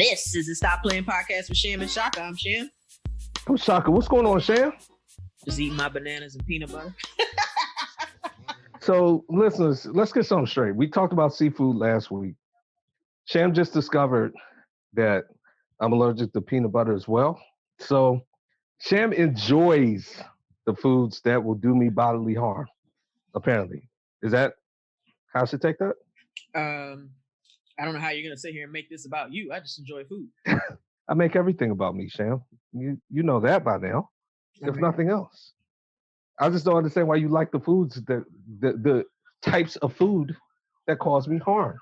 This is the Stop Playing podcast with Sham and Shaka. I'm Sham. I'm Shaka. What's going on, Sham? Just eating my bananas and peanut butter. So, listeners, let's get something straight. We talked about seafood last week. Sham just discovered that I'm allergic to peanut butter as well. So, Sham enjoys the foods that will do me bodily harm, apparently. Is that how I should take that? I don't know how you're going to sit here and make this about you. I just enjoy food. I make everything about me, Sham. You know that by now, if nothing else. I just don't understand why you like the foods, the types of food that cause me harm.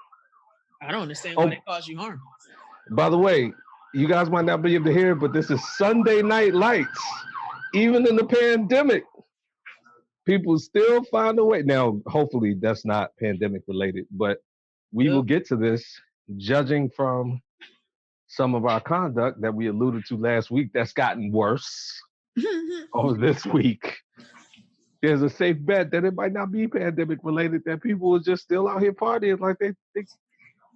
I don't understand why they cause you harm. By the way, you guys might not be able to hear it, but this is Sunday Night Lights. Even in the pandemic, people still find a way. Now, hopefully that's not pandemic related, but we will get to this, judging from some of our conduct that we alluded to last week that's gotten worse over this week. There's a safe bet that it might not be pandemic related, that people are just still out here partying like they think,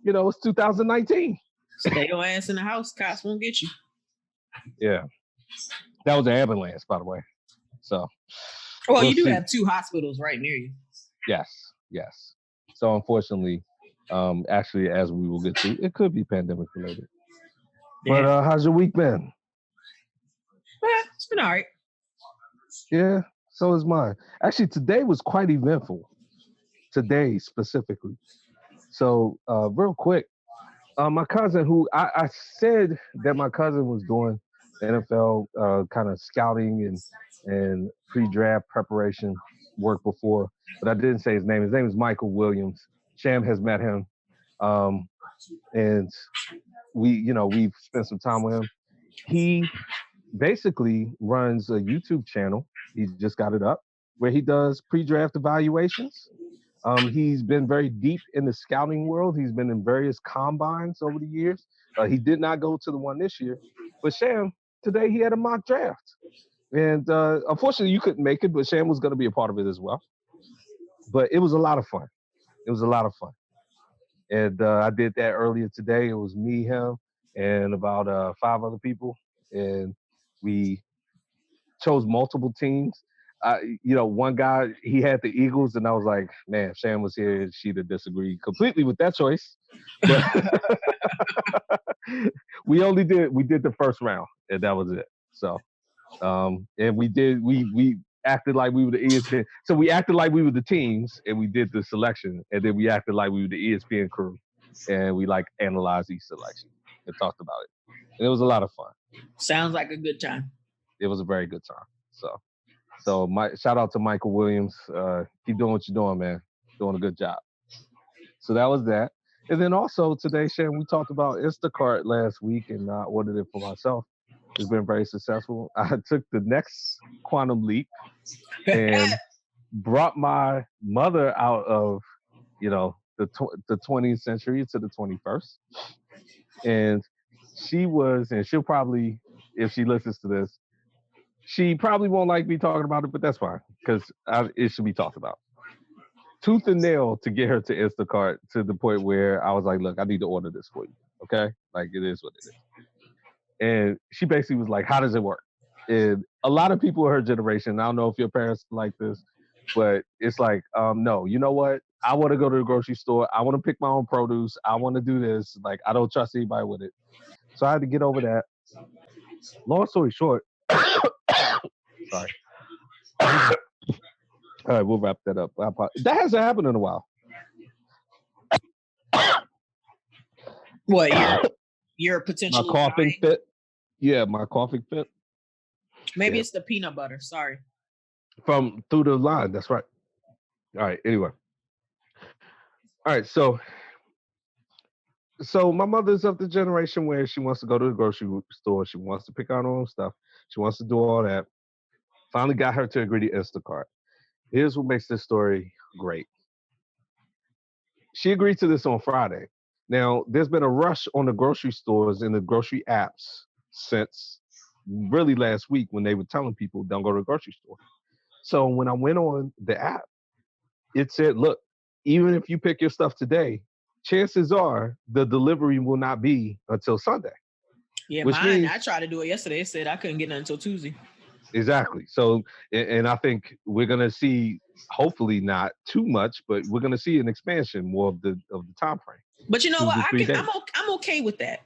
it's 2019. Stay your ass in the house. Cops won't get you. Yeah. That was an ambulance, by the way. So. Well, you do have two hospitals right near you. Yes. So, unfortunately, actually, as we will get to, it could be pandemic related. Yeah. But how's your week been? It's been all right. Yeah, so is mine. Actually, today was quite eventful. Today, specifically. So, real quick, my cousin, who I said that my cousin was doing NFL kind of scouting and pre-draft preparation work before, but I didn't say his name. His name is Michael Williams. Sham has met him, and we've spent some time with him. He basically runs a YouTube channel. He just got it up where he does pre-draft evaluations. He's been very deep in the scouting world. He's been in various combines over the years. He did not go to the one this year, but Sham, today he had a mock draft. And unfortunately you couldn't make it, but Sham was going to be a part of it as well. But it was a lot of fun. And I did that earlier today. It was me, him, and about 5 other people. And we chose multiple teams. One guy, he had the Eagles, and I was like, man, if Sham was here, she'd have disagreed completely with that choice. But we did the first round, and that was it. So, and we acted like we were the ESPN. So we acted like we were the teams, and we did the selection, and then we acted like we were the ESPN crew, and we analyzed each selection and talked about it. And it was a lot of fun. Sounds like a good time. It was a very good time. So my shout out to Michael Williams. Keep doing what you're doing, man. Doing a good job. So that was that. And then also today, Shane, we talked about Instacart last week, and I ordered it for myself. It's been very successful. I took the next quantum leap and brought my mother out of, the 20th century to the 21st. And she'll probably, if she listens to this, she probably won't like me talking about it, but that's fine, because it should be talked about. Tooth and nail to get her to Instacart to the point where I was like, look, I need to order this for you, okay? Like, it is what it is. And she basically was like, how does it work? And a lot of people in her generation, I don't know if your parents like this, but it's like, no, you know what? I want to go to the grocery store. I want to pick my own produce. I want to do this. Like, I don't trust anybody with it. So I had to get over that. Long story short, sorry. All right, we'll wrap that up. That hasn't happened in a while. What, you're potentially my coughing fit? Yeah, my coughing fit. Maybe it's the peanut butter. Sorry. From through the line. That's right. All right. Anyway. All right. So my mother's of the generation where she wants to go to the grocery store. She wants to pick out her own stuff. She wants to do all that. Finally got her to agree to Instacart. Here's what makes this story great. She agreed to this on Friday. Now, there's been a rush on the grocery stores and the grocery apps since really last week when they were telling people don't go to the grocery store. So when I went on the app, it said, look, even if you pick your stuff today, chances are the delivery will not be until Sunday. Yeah, Which mine. means I tried to do it yesterday. It said I couldn't get nothing until Tuesday. exactly. So, and I think we're gonna see, hopefully not too much, but we're gonna see an expansion more of the time frame. But you know 2 what? to 3 days. I'm okay with that.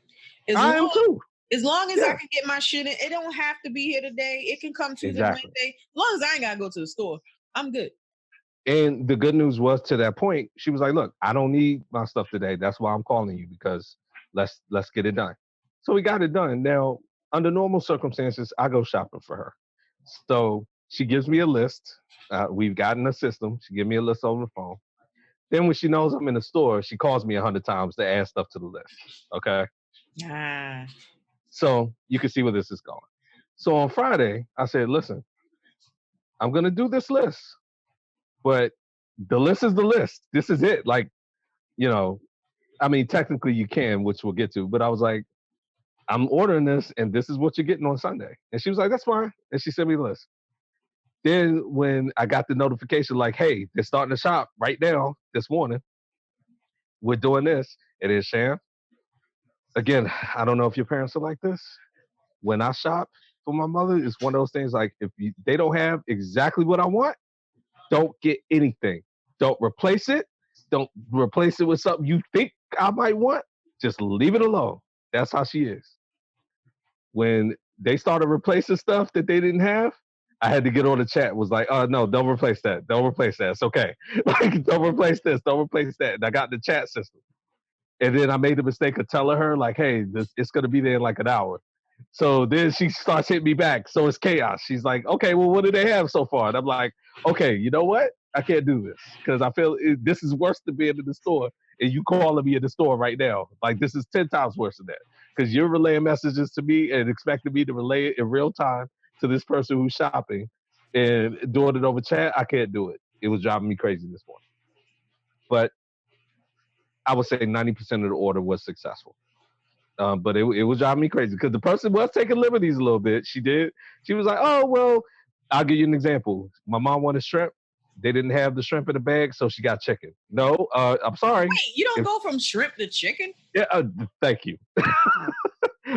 As I am long too. as long as I Yeah, can get my shit in, it don't have to be here today. It can come Tuesday, exactly. Wednesday. As long as I ain't gotta go to the store, I'm good. And the good news was, to that point, she was like, "Look, I don't need my stuff today. That's why I'm calling you, because let's get it done." So we got it done. Now, under normal circumstances, I go shopping for her. So she gives me a list. We've gotten a system. She gives me a list over the phone. Then when she knows I'm in the store, she calls me 100 times to add stuff to the list. Okay. Ah. So you can see where this is going. So on Friday, I said, "Listen, I'm gonna do this list, but the list is the list. This is it. Like, you know, I mean, technically you can, which we'll get to, but I was like, I'm ordering this and this is what you're getting on Sunday." And she was like, "That's fine." And she sent me the list. Then when I got the notification, like, "Hey, they're starting to shop right now this morning. We're doing this." It is Sham. Again, I don't know if your parents are like this. When I shop for my mother, it's one of those things, like, if they don't have exactly what I want, don't get anything. Don't replace it. Don't replace it with something you think I might want. Just leave it alone. That's how she is. When they started replacing stuff that they didn't have, I had to get on the chat. Was like, "Oh no, don't replace that. Don't replace that. It's okay. Like, don't replace this. Don't replace that." And I got the chat system. And then I made the mistake of telling her, like, "Hey, it's gonna be there in like an hour." So then she starts hitting me back. So it's chaos. She's like, "Okay, well, what do they have so far?" And I'm like, "Okay, you know what? I can't do this, because I feel this is worse than being in the store and you calling me in the store right now. Like, this is 10 times worse than that, because you're relaying messages to me and expecting me to relay it in real time to this person who's shopping, and doing it over chat. I can't do it. It was driving me crazy this morning." But I would say 90% of the order was successful. But it was driving me crazy because the person was taking liberties a little bit. She did. She was like, "Oh, well, I'll give you an example. My mom wanted shrimp. They didn't have the shrimp in the bag, so she got chicken." No, I'm sorry. Wait, you don't If, go from shrimp to chicken? yeah, thank you.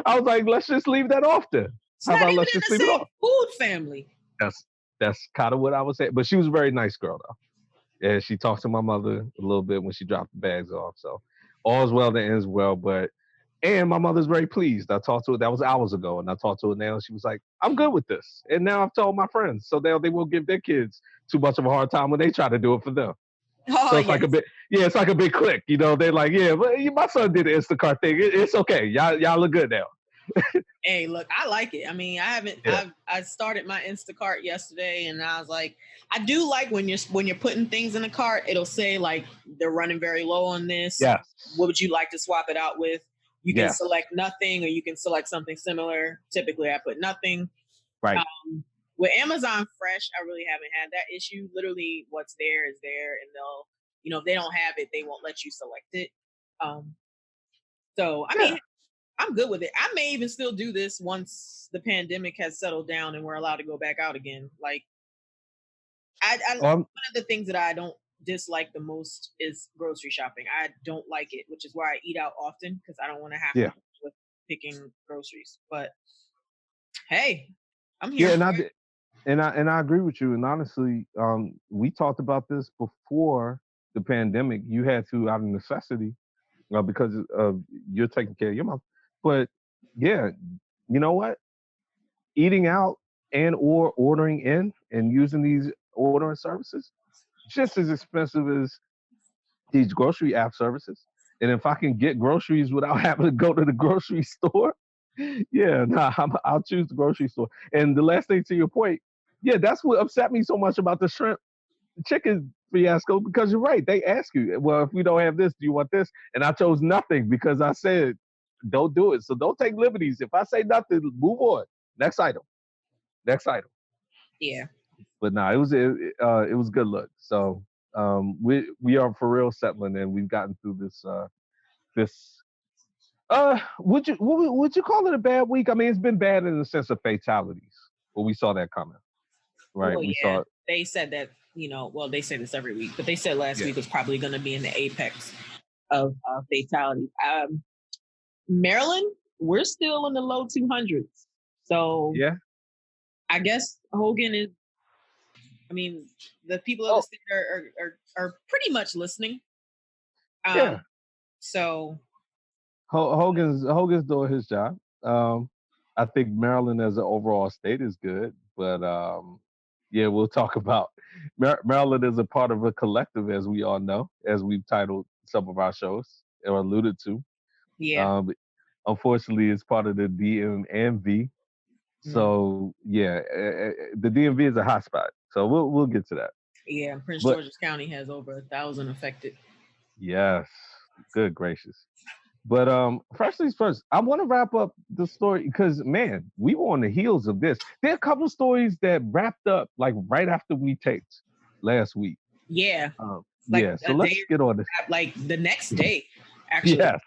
I was like, let's just leave that off then. It's How not about even let's in just the leave it same off? food family. That's that's kind of what I was saying. But she was a very nice girl, though. And she talked to my mother a little bit when she dropped the bags off. So all's well that ends well. But and my mother's very pleased. I talked to her, that was hours ago, and I talked to her now. She was like, "I'm good with this." And now I've told my friends, so now they won't give their kids too much of a hard time when they try to do it for them. Oh So it's like a yes. bit, yeah, it's like a big click. They're like, "Yeah, but my son did the Instacart thing. It's okay. Y'all look good now." Hey, look, I like it. I mean, I haven't. Yeah. I started my Instacart yesterday, and I was like, I do like when you're putting things in the cart. It'll say like they're running very low on this. Yes. What would you like to swap it out with? You can Yes. select nothing, or you can select something similar. Typically, I put nothing. Right. With Amazon Fresh, I really haven't had that issue. Literally, what's there is there, and they'll, if they don't have it, they won't let you select it. So I Yeah. mean, I'm good with it. I may even still do this once the pandemic has settled down and we're allowed to go back out again. Like, one Um. of the things that I don't dislike the most is grocery shopping. I don't like it, which is why I eat out often, because I don't want to have to Yeah. deal with picking groceries. But hey, I'm here Yeah. And for I it. did. And I agree with you. And honestly, we talked about this before the pandemic. You had to, out of necessity, because you're taking care of your mom. But yeah, you know what? Eating out and or ordering in and using these ordering services just as expensive as these grocery app services. And if I can get groceries without having to go to the grocery store, yeah, nah, I'll choose the grocery store. And the last thing, to your point, yeah, that's what upset me so much about the shrimp chicken fiasco, because you're right. They ask you, "Well, if we don't have this, do you want this?" And I chose nothing because I said, don't do it. So don't take liberties. If I say nothing, move on. Next item. Next item. Yeah. But no, it was good look. So we are for real settling in. We've gotten through this. Would you call it a bad week? I mean, it's been bad in the sense of fatalities, but we saw that coming, right? Well, We yeah. saw it. They said that, well, they say this every week, but they said last Yeah. week was probably going to be in the apex. of fatalities. Maryland, we're still in the low 200s. So Yeah. I guess Hogan is. I mean, the people of the state are pretty much listening. Yeah. So Hogan's doing his job. I think Maryland as an overall state is good, but yeah, we'll talk about Maryland is a part of a collective, as we all know, as we've titled some of our shows or alluded to. yeah. Unfortunately, it's part of the DMV. So yeah, the DMV is a hotspot. So we'll get to that. Yeah, Prince But George's County has over 1,000 affected. yes, good gracious. But first things first, I want to wrap up the story because man, we were on the heels of this. There are a couple of stories that wrapped up like right after we taped last week. Yeah. Yeah. So let's get on this. Like the next day, actually. Yes.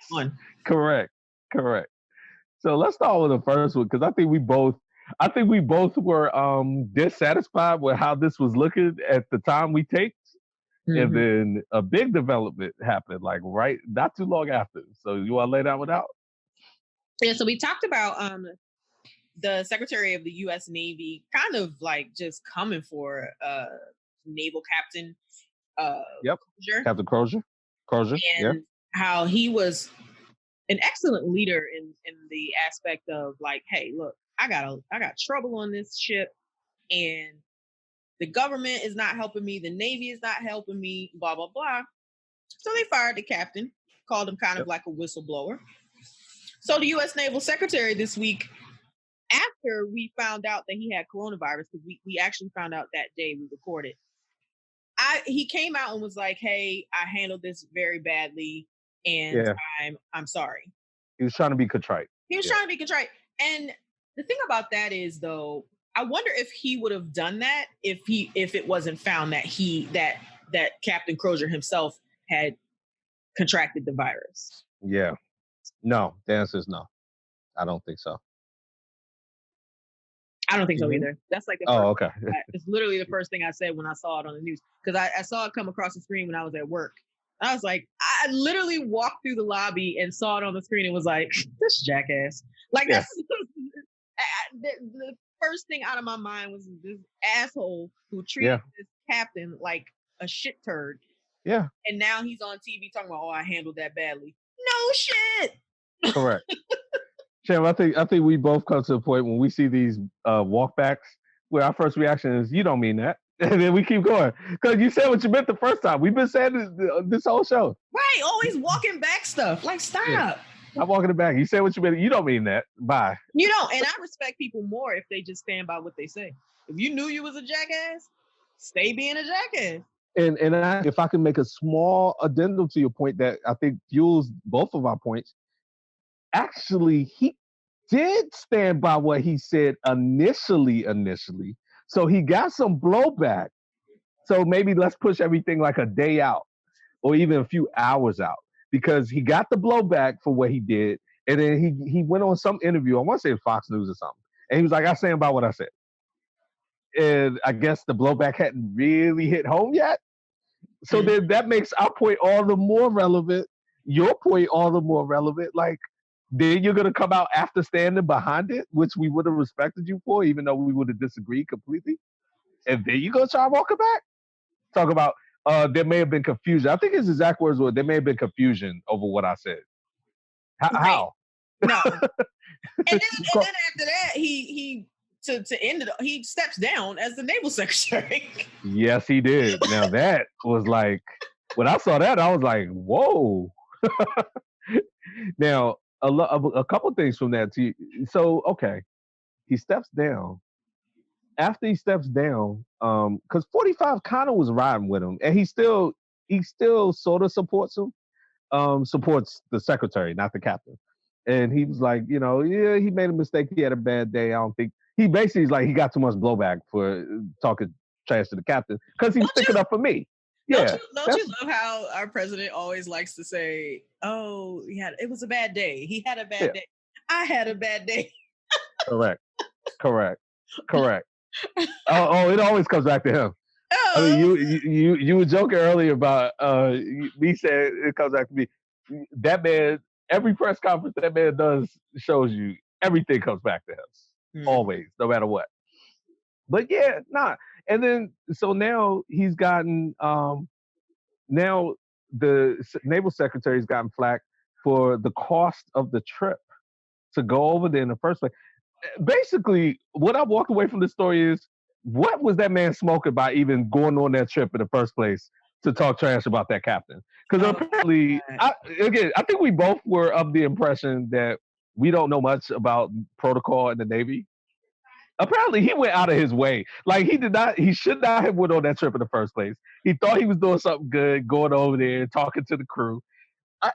Correct. So let's start with the first one because I think we both were dissatisfied with how this was looking at the time we taped. And then a big development happened, like right not too long after. So you want to lay that one out? Yeah. So we talked about the Secretary of the U.S. Navy kind of like just coming for naval captain. Yep. Crozier. Captain Crozier. And how he was an excellent leader in the aspect of like, hey, look, I got trouble on this ship, and the government is not helping me, the Navy is not helping me, blah blah blah. So they fired the captain, called him kind of like a whistleblower. So the U.S. Naval Secretary this week, after we found out that he had coronavirus, because we actually found out that day we recorded, he came out and was like, hey, I handled this very badly, and I'm sorry. He was trying to be contrite. And the thing about that is, though, I wonder if he would have done that if it wasn't found that that Captain Crozier himself had contracted the virus. Yeah. No, the answer is no. I don't think so. I don't think so either. That's like the first. Oh, okay. It's literally the first thing I said when I saw it on the news, because I saw it come across the screen when I was at work. I was like, I literally walked through the lobby and saw it on the screen and was like, this jackass. Like, that's the first thing out of my mind was this asshole who treated this captain like a shit turd. Yeah. And now he's on TV talking about, oh, I handled that badly. No shit. Correct. Shem, I think we both come to the point when we see these walkbacks where our first reaction is, you don't mean that. And then we keep going. Because you said what you meant the first time. We've been saying this whole show. Right. Always walking back stuff. Like, stop. Yeah. I'm walking it back. You said what you meant. You don't mean that. Bye. You don't. And I respect people more if they just stand by what they say. If you knew you was a jackass, stay being a jackass. And if I can make a small addendum to your point that I think fuels both of our points, actually, he did stand by what he said initially. So he got some blowback. So maybe let's push everything like a day out or even a few hours out, because he got the blowback for what he did. And then he went on some interview, I want to say Fox News or something. And he was like, I stand by what I said. And I guess the blowback hadn't really hit home yet. So then that makes our point all the more relevant, your point all the more relevant. Like, then you're going to come out after standing behind it, which we would have respected you for, even though we would have disagreed completely. And then you're going to try to walk it back? Talk about there may have been confusion. I think his exact words were, there may have been confusion over what I said. How? No. and then after that, he to end it, he steps down as the naval secretary. Yes, he did. Now that was like, when I saw that, I was like, whoa. Now, a couple things from that. So, okay, he steps down. After he steps down, because 45 kind of was riding with him, and he still sort of supports him, supports the secretary, not the captain. And he was like, he made a mistake. He had a bad day. I don't think he basically is like, he got too much blowback for talking trash to the captain because he was sticking up for me. Yeah. Don't you love how our president always likes to say, oh, it was a bad day. He had a bad day. I had a bad day. Correct. Oh, it always comes back to him. I mean, you were joking earlier about me saying it comes back to me. that man, every press conference that man does shows you everything comes back to him. Always, no matter what. But yeah, nah. And then so now he's gotten now the naval secretary's gotten flack for the cost of the trip to go over there in the first place. Basically, what I walked away from the story is, what was that man smoking by even going on that trip in the first place to talk trash about that captain? Because apparently, I think we both were of the impression that we don't know much about protocol in the Navy. Apparently, he went out of his way. Like, he should not have went on that trip in the first place. He thought he was doing something good, going over there, talking to the crew.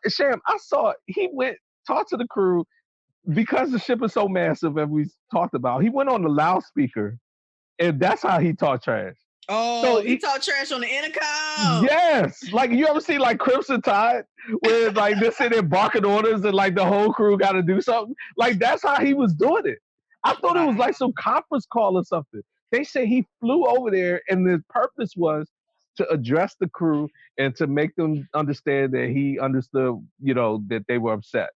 Sham, I saw he went, talked to the crew, because the ship is so massive, as we talked about. He went on the loudspeaker, and that's how he talked trash. Oh, so he talked trash on the intercom. Yes, like you ever see like Crimson Tide, where like they're sitting there barking orders, and like the whole crew got to do something. Like that's how he was doing it. I thought it was like some conference call or something. They say he flew over there, and the purpose was to address the crew and to make them understand that he understood, that they were upset.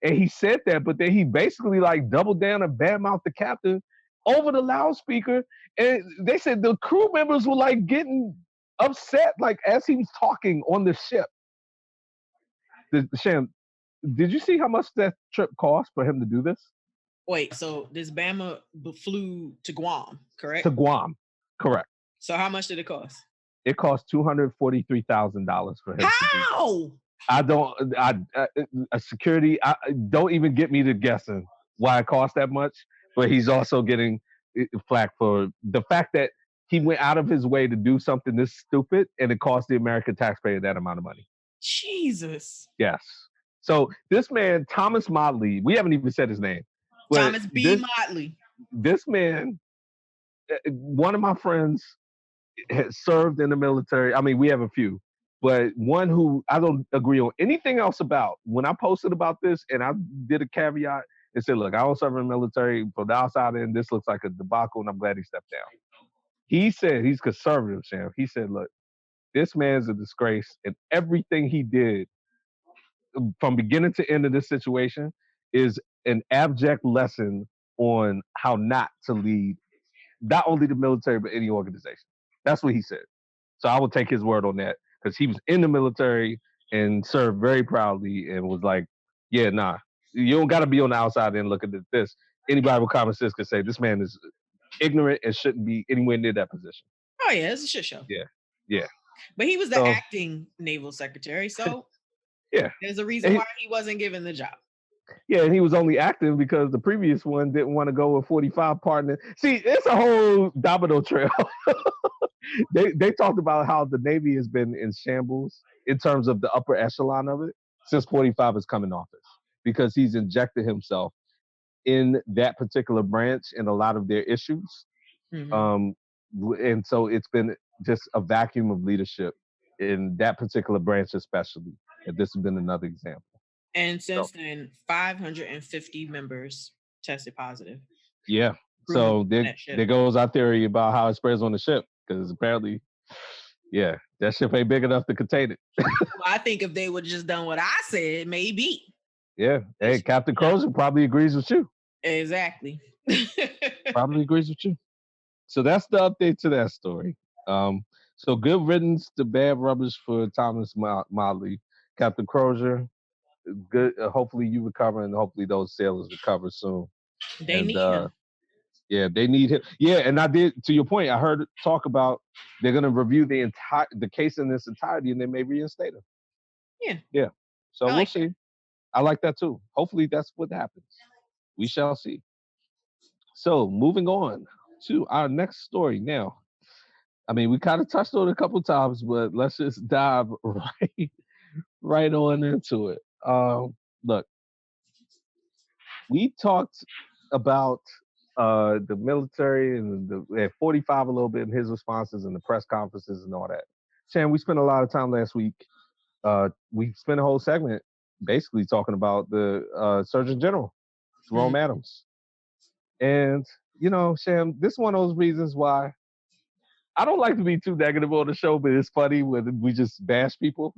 And he said that, but then he basically like doubled down and badmouthed the captain over the loudspeaker. And they said the crew members were like getting upset, like as he was talking on the ship. Sham, did you see how much that trip cost for him to do this? Wait, so this Bama flew to Guam, correct? To Guam, correct. So how much did it cost? It cost $243,000 for him. How? A security. Don't even get me to guessing why it cost that much. But he's also getting flack for the fact that he went out of his way to do something this stupid, and it cost the American taxpayer that amount of money. Jesus. Yes. So this man, Thomas Motley, we haven't even said his name. Thomas B. Motley. This man, one of my friends has served in the military. I mean, we have a few, but one who I don't agree on anything else about. When I posted about this, and I did a caveat and said, look, I don't serve in the military. From the outside in, this looks like a debacle, and I'm glad he stepped down. He said he's conservative, Sam. He said, look, this man's a disgrace, and everything he did from beginning to end of this situation is an abject lesson on how not to lead not only the military, but any organization. That's what he said. So I will take his word on that, because he was in the military and served very proudly and was like, yeah, nah, you don't got to be on the outside and looking at this. Anybody with common sense can say this man is ignorant and shouldn't be anywhere near that position. Oh, yeah, it's a shit show. Yeah. But he was the acting naval secretary, so yeah, there's a reason why he wasn't given the job. Yeah, and he was only acting because the previous one didn't want to go with 45 partner. See, it's a whole domino trail. They talked about how the Navy has been in shambles in terms of the upper echelon of it since 45 has come in office, because he's injected himself in that particular branch and a lot of their issues. And so it's been just a vacuum of leadership in that particular branch especially. And this has been another example. And since then, 550 members tested positive. Yeah. So there goes our theory about how it spreads on the ship, because apparently, that ship ain't big enough to contain it. Well, I think if they would have just done what I said, maybe. Yeah. Hey, Captain Crozier probably agrees with you. Exactly. Probably agrees with you. So that's the update to that story. So good riddance to bad rubbish for Thomas Motley. Captain Crozier, good. Hopefully you recover, and hopefully those sailors recover soon. They need him. Yeah, they need him. Yeah, and I did, to your point, I heard talk about they're going to review the case in its entirety, and they may reinstate him. Yeah. So we'll see. I like that too. Hopefully that's what happens. We shall see. So moving on to our next story now. I mean, we kind of touched on it a couple times, but let's just dive right on into it. Look, we talked about the military and the 45 a little bit, and his responses and the press conferences and all that. Shan, we spent a lot of time last week. We spent a whole segment basically talking about the Surgeon General, Jerome Adams. And, Shan, this is one of those reasons why I don't like to be too negative on the show, but it's funny when we just bash people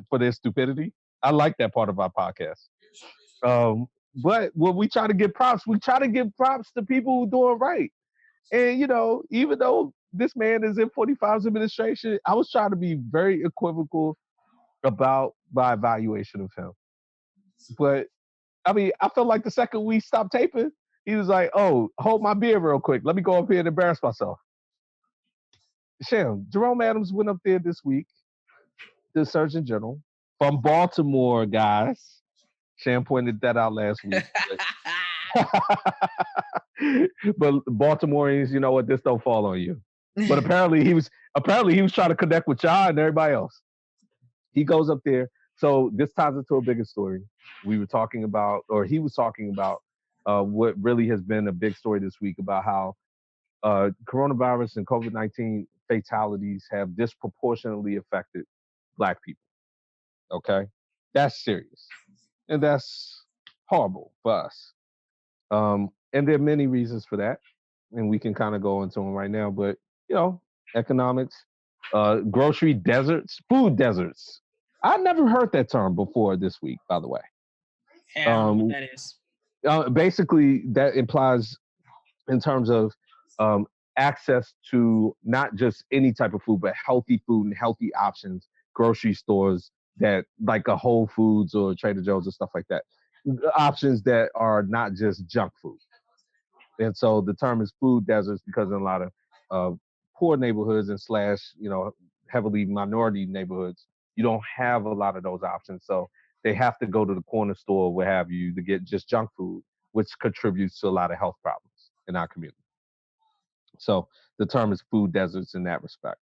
for their stupidity. I like that part of our podcast. But when we try to give props, we try to give props to people who doing right. And even though this man is in 45's administration, I was trying to be very equivocal about my evaluation of him. But I mean, I felt like the second we stopped taping, he was like, "Oh, hold my beer real quick. Let me go up here and embarrass myself." Sham, Jerome Adams went up there this week, the Surgeon General from Baltimore, guys. Sham pointed that out last week. But Baltimoreans, you know what? This don't fall on you. But apparently he was trying to connect with y'all and everybody else. He goes up there. So this ties into a bigger story. We were talking about, or he was talking about, what really has been a big story this week about how coronavirus and COVID-19 fatalities have disproportionately affected Black people. Okay, that's serious, and that's horrible for us. And there are many reasons for that, and we can kind of go into them right now. But economics, grocery deserts, food deserts. I never heard that term before this week, by the way. Yeah, I don't know what that is. Basically, that implies in terms of access to not just any type of food, but healthy food and healthy options, grocery stores that like a Whole Foods or Trader Joe's and stuff like that. Options that are not just junk food. And so the term is food deserts because in a lot of poor neighborhoods and heavily minority neighborhoods, you don't have a lot of those options. So they have to go to the corner store, or what have you, to get just junk food, which contributes to a lot of health problems in our community. So the term is food deserts in that respect.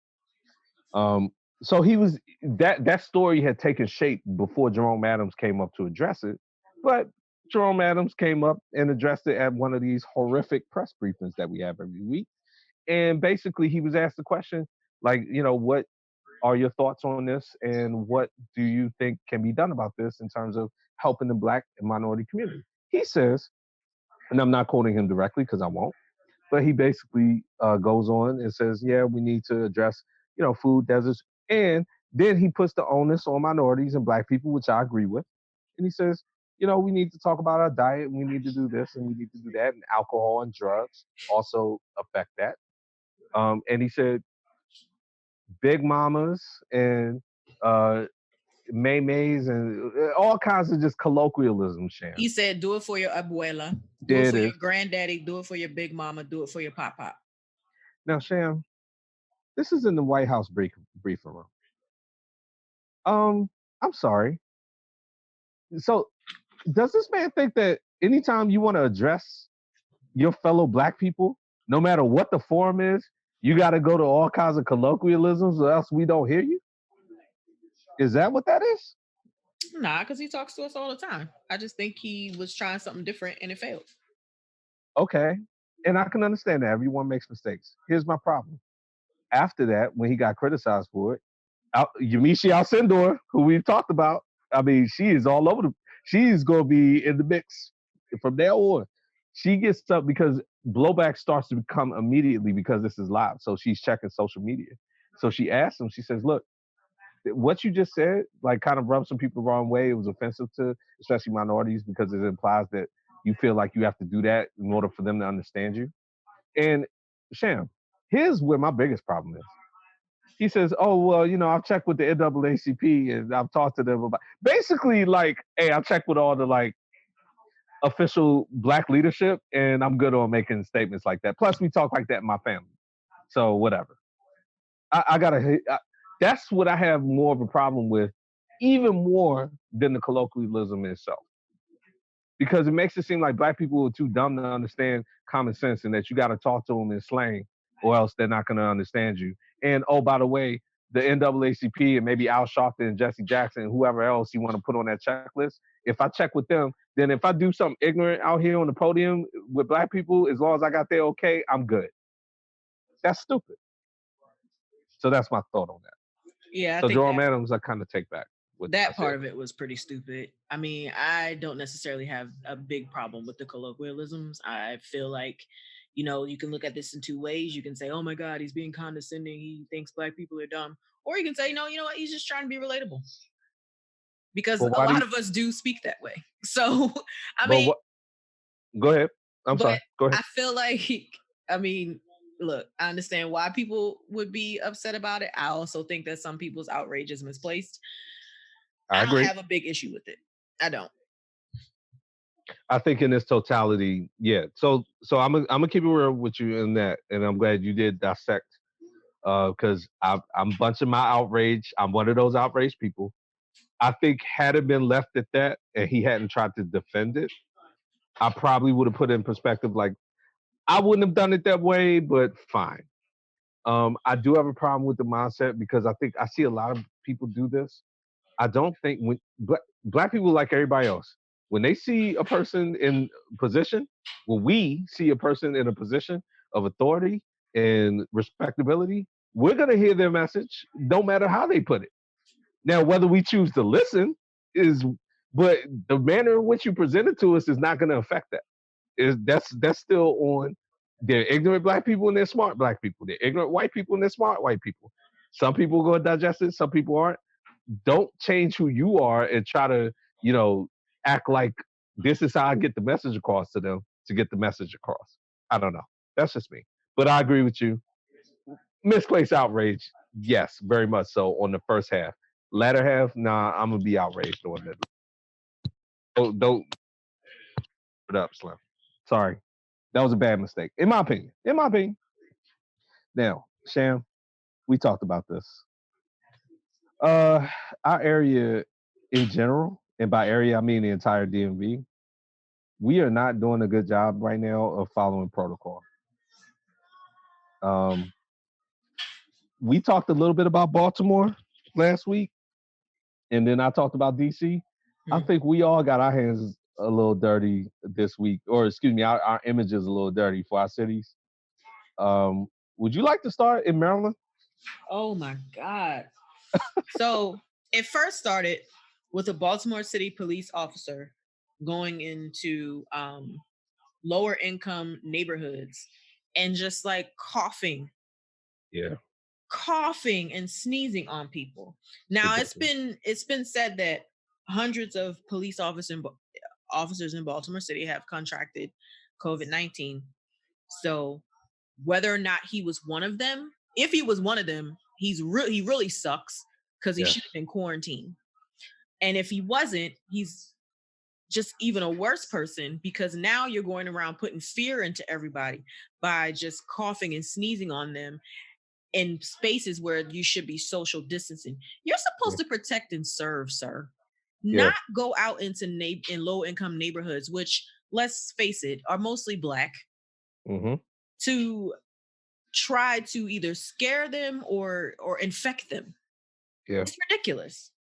So he was that story had taken shape before Jerome Adams came up to address it, but Jerome Adams came up and addressed it at one of these horrific press briefings that we have every week. And basically, he was asked the question, like, what are your thoughts on this, and what do you think can be done about this in terms of helping the Black and minority community? He says, and I'm not quoting him directly because I won't, but he basically goes on and says, yeah, we need to address, food deserts. And then he puts the onus on minorities and Black people, which I agree with. And he says, we need to talk about our diet, and we need to do this, and we need to do that. And alcohol and drugs also affect that. And he said, big mamas and maymays and all kinds of just colloquialism, Sham. He said, do it for your abuela, do it for your granddaddy, do it for your big mama, do it for your pop-pop. Now, Sham, this is in the White House briefing room. I'm sorry. So, does this man think that anytime you want to address your fellow Black people, no matter what the forum is, you got to go to all kinds of colloquialisms, or else we don't hear you? Is that what that is? Nah, because he talks to us all the time. I just think he was trying something different and it failed. Okay. And I can understand that. Everyone makes mistakes. Here's my problem. After that, when he got criticized for it, Yamiche Alcindor, who we've talked about, I mean, she is all over she's going to be in the mix from there on. She gets up because blowback starts to come immediately because this is live. So she's checking social media. So she asks him, she says, look, what you just said, like, kind of rubbed some people the wrong way. It was offensive to especially minorities because it implies that you feel like you have to do that in order for them to understand you. And Sham, here's where my biggest problem is. He says, oh, well, I've checked with the NAACP and I've talked to them about basically like, hey, I've checked with all the like official Black leadership and I'm good on making statements like that. Plus we talk like that in my family. So whatever. That's what I have more of a problem with, even more than the colloquialism itself. Because it makes it seem like Black people are too dumb to understand common sense and that you got to talk to them in slang or else they're not going to understand you. And, oh, by the way, the NAACP and maybe Al Sharpton and Jesse Jackson and whoever else you want to put on that checklist, if I check with them, then if I do something ignorant out here on the podium with Black people, as long as I got their okay, I'm good. That's stupid. So that's my thought on that. Yeah. So Jerome Adams, I kind of take back. That part of it was pretty stupid. I mean, I don't necessarily have a big problem with the colloquialisms. I feel like, you can look at this in two ways. You can say, oh my God, he's being condescending. He thinks Black people are dumb. Or you can say, no, you know what? He's just trying to be relatable. because a lot of us do speak that way. So, I mean, go ahead. I'm sorry. Go ahead. I feel like, I mean, look, I understand why people would be upset about it. I also think that some people's outrage is misplaced. I agree. don't have a big issue with it. I don't. I think in its totality, yeah. So I'm gonna keep it real with you in that, and I'm glad you did dissect, because I'm bunching my outrage. I'm one of those outraged people. I think had it been left at that, and he hadn't tried to defend it, I probably would have put it in perspective. Like, I wouldn't have done it that way, but fine. I do have a problem with the mindset because I think I see a lot of people do this. I don't think when black people, like everybody else, when they see a person in position, when we see a person in a position of authority and respectability, we're gonna hear their message, no matter how they put it. Now, whether we choose to listen is, but the manner in which you present it to us is not going to affect that. That's still on. They're ignorant black people and they're smart black people. They're ignorant white people and they're smart white people. Some people go digest it, some people aren't. Don't change who you are and try to, act like this is how I get the message across to them to get the message across. I don't know. That's just me. But I agree with you. Misplaced outrage, yes, very much so on the first half. Latter half, nah, I'm gonna be outraged on it. Don't put up, Slim. Sorry, that was a bad mistake, in my opinion. In my opinion. Now, Sham, we talked about this. Our area in general, and by area I mean the entire DMV, we are not doing a good job right now of following protocol. We talked a little bit about Baltimore last week, and then I talked about DC. I think we all got our hands a little dirty this week, or excuse me, our images a little dirty for our cities. Would you like to start in Maryland? Oh my God. So it first started with a Baltimore City police officer going into lower income neighborhoods and just like coughing. Yeah. Coughing and sneezing on people. Now it's been said that hundreds of police officers in Baltimore City have contracted COVID-19. So whether or not he was one of them, if he was one of them, he really sucks because he should have been quarantined. And if he wasn't, he's just even a worse person because now you're going around putting fear into everybody by just coughing and sneezing on them in spaces where you should be social distancing. You're supposed to protect and serve, sir. Not go out into in low income neighborhoods, which, let's face it, are mostly black, to try to either scare them or infect them. Yeah, it's ridiculous.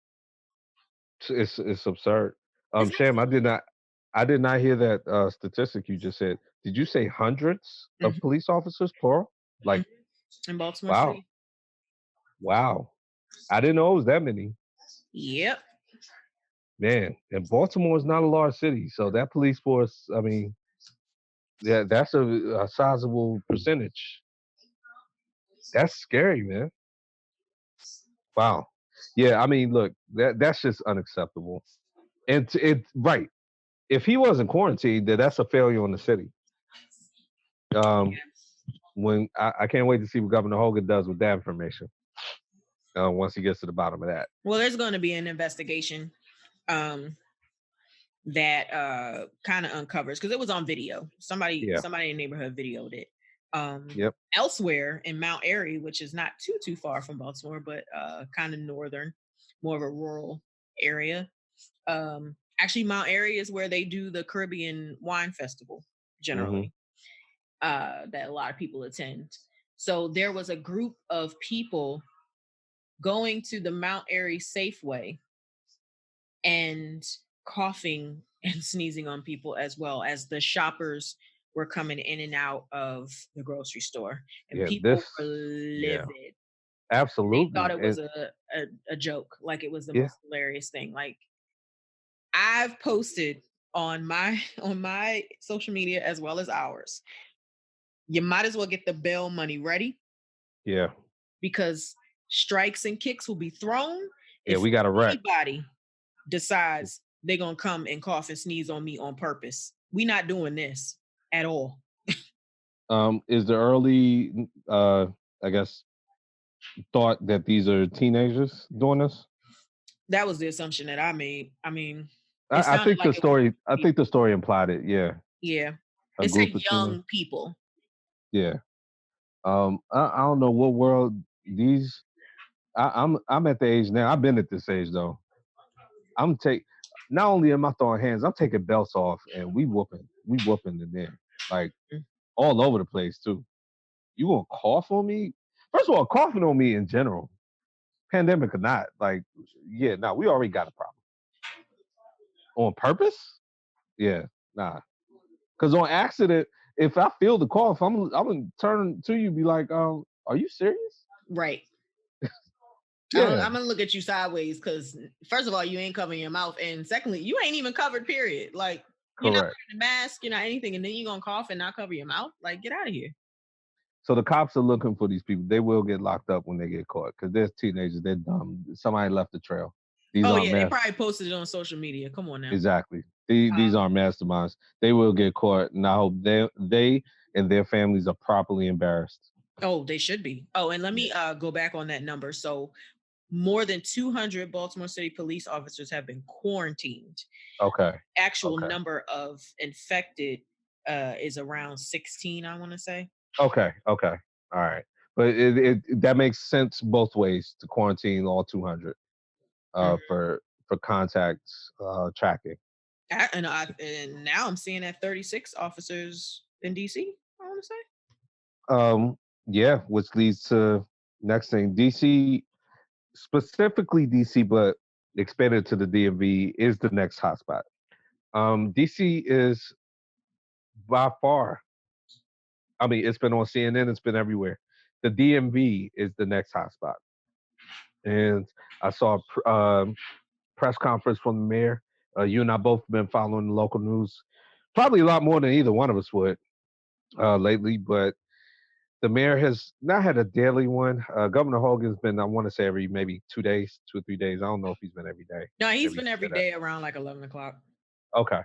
It's absurd. Sham, I did not hear that statistic you just said. Did you say hundreds of police officers, plural? Like in Baltimore City. Wow. I didn't know it was that many. Yep. Man, and Baltimore is not a large city, so that police force, I mean, yeah, that's a sizable percentage. That's scary, man. Wow. Yeah, I mean, look, that's just unacceptable. And right. If he wasn't quarantined, then that's a failure on the city. When I can't wait to see what Governor Hogan does with that information. Once he gets to the bottom of that. Well, there's going to be an investigation that kind of uncovers, because it was on video. Somebody in the neighborhood videoed it. Elsewhere in Mount Airy, which is not too far from Baltimore, but kind of northern, more of a rural area. Actually, Mount Airy is where they do the Caribbean Wine Festival generally, that a lot of people attend. So there was a group of people going to the Mount Airy Safeway and coughing and sneezing on people, as well as the shoppers were coming in and out of the grocery store, and people were livid. Absolutely. They thought it was a joke, like it was the most hilarious thing. Like, I've posted on my social media as well as ours. You might as well get the bail money ready. Yeah. Because strikes and kicks will be thrown. Yeah, we got a wreck. Anybody decides they're gonna come and cough and sneeze on me on purpose. We not doing this at all. Is the early, I guess, thought that these are teenagers doing this? That was the assumption that I made. I mean, it I sounded think like the it was story. I think people. the story implied it. Yeah, Yeah. a It said group of teenagers. young people. Yeah. I don't know what world these. I'm at the age now. I've been at this age though. I'm take. Not only am I throwing hands, I'm taking belts off, and we whooping in there, like all over the place too. You gonna cough on me? First of all, coughing on me in general, pandemic or not, like, yeah, nah, we already got a problem. On purpose? Yeah, nah. Because on accident, if I feel the cough, I'm gonna turn to you, be like, are you serious? Right. Yeah, I'm gonna look at you sideways because first of all, you ain't covering your mouth, and secondly, you ain't even covered. Period. Like you're not correct. wearing a mask, you're not anything, and then you're gonna cough and not cover your mouth. Like get out of here. So the cops are looking for these people. They will get locked up when they get caught because they're teenagers. They're dumb. Somebody left the trail. These Oh aren't yeah, they mass. probably posted it on social media. Come on now. Exactly. These aren't masterminds. They will get caught, and I hope they and their families are properly embarrassed. Oh, they should be. Oh, and let Yeah. me go back on that number. So more than 200 Baltimore City police officers have been quarantined. Okay. Actual Okay. number of infected is around 16, I want to say. Okay. Okay. All right. But that makes sense both ways to quarantine all 200 Mhm. for contact tracking. And now I'm seeing that 36 officers in DC, I want to say. Um, yeah, which leads to next thing. DC, specifically DC, but expanded to the DMV is the next hotspot. DC is by far. I mean, it's been on CNN. It's been everywhere. The DMV is the next hotspot, and I saw press conference from the mayor. You and I both been following the local news, probably a lot more than either one of us would lately. But the mayor has not had a daily one. Governor Hogan's been, I want to say, every maybe 2 days, 2 or 3 days. I don't know if he's been every day. No, he's Maybe been he every said that. day around like 11 o'clock. Okay.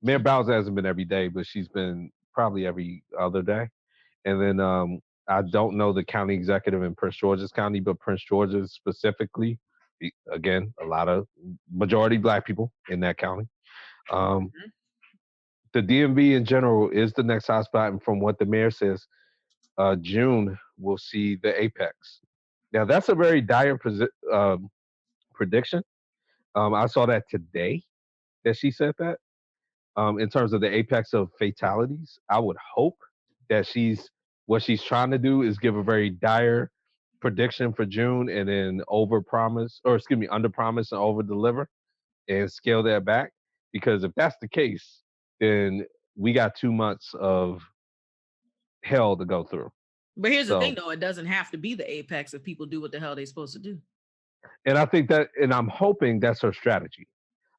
Mayor Bowser hasn't been every day, but she's been probably every other day. And then I don't know the county executive in Prince George's County, but Prince George's specifically, again, a lot of majority black people in that county. Um, Mhm. the DMV in general is the next hotspot, and from what the mayor says, June will see the apex. Now that's a very dire prediction. I saw that today that she said that. In terms of the apex of fatalities, I would hope that what she's trying to do is give a very dire prediction for June and then over promise, or excuse me, under promise and over deliver and scale that back. Because if that's the case, then we got 2 months of hell to go through. But here's the thing, So, though: it doesn't have to be the apex if people do what the hell they're supposed to do. and I think that, and I'm hoping that's her strategy.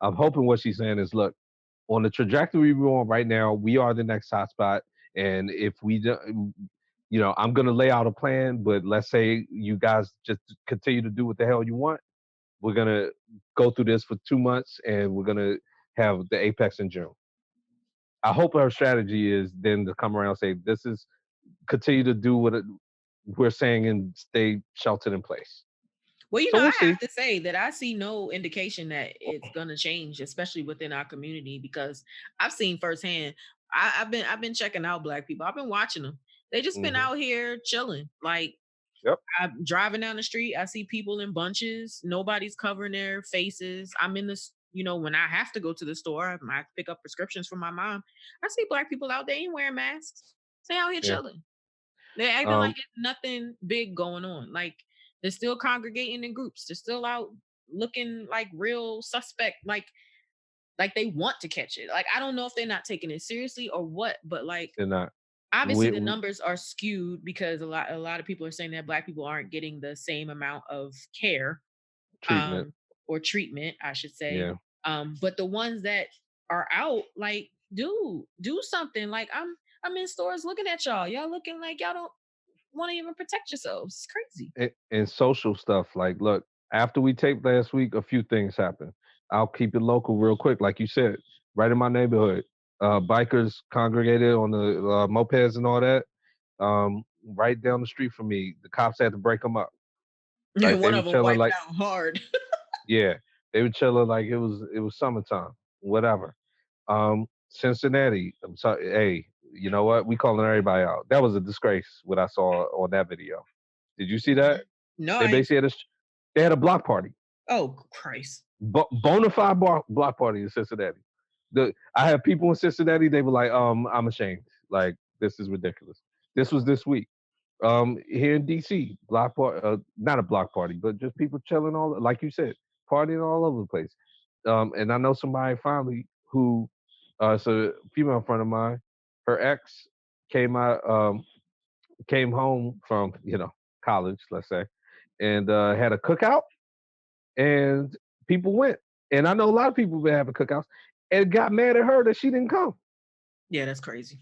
I'm hoping what she's saying is, look, on the trajectory we're on right now, we are the next hotspot. And if we don't, I'm going to lay out a plan, but let's say you guys just continue to do what the hell you want. We're going to go through this for 2 months and we're going to have the apex in June. I hope our strategy is then to come around and say, this is continue to do what we're saying and stay sheltered in place. Well, So I we'll have see. to say that I see no indication that it's gonna change, especially within our community, because I've seen firsthand. I've been checking out black people. I've been watching them. They just been Hmm. out here chilling. Like Yep. I'm driving down the street, I see people in bunches. Nobody's covering their faces. I'm in this, when I have to go to the store, I have to pick up prescriptions for my mom. I see black people out there ain't wearing masks. They out here Yeah. chilling. They're acting like Um, it's nothing big going on. Like they're still congregating in groups. They're still out looking like real suspect. Like they want to catch it. Like I don't know if they're not taking it seriously or what, but like they're not. obviously the We numbers are skewed because a lot of people are saying that black people aren't getting the same amount of care treatment. um or treatment, I should say. Yeah. But the ones that are out, like, dude, do something. Like I'm in stores looking at y'all. Y'all looking like y'all don't want to even protect yourselves. It's crazy. And social stuff. Like, look, after we taped last week, a few things happened. I'll keep it local real quick, like you said, right in my neighborhood. Bikers congregated on the mopeds and all that. Right down the street from me, the cops had to break them up. Like And they one were of them chilling, wiped like out hard. yeah, they were chilling like it was summertime, whatever. Cincinnati, I'm sorry, hey, you know what? We calling everybody out. That was a disgrace what I saw on that video. Did you see that? No, They I ain't. basically they had a block party. Oh, Christ. Bona fide block party in Cincinnati. I have people in Cincinnati. They were like, I'm ashamed. Like this is ridiculous. This was this week. Here in DC, block party, not a block party, but just people chilling all, like you said, partying all over the place. And I know somebody finally who, it's a female friend of mine. Her ex came out, came home from college, let's say, and had a cookout and people went. And I know a lot of people been having cookouts and got mad at her that she didn't come. Yeah, that's crazy.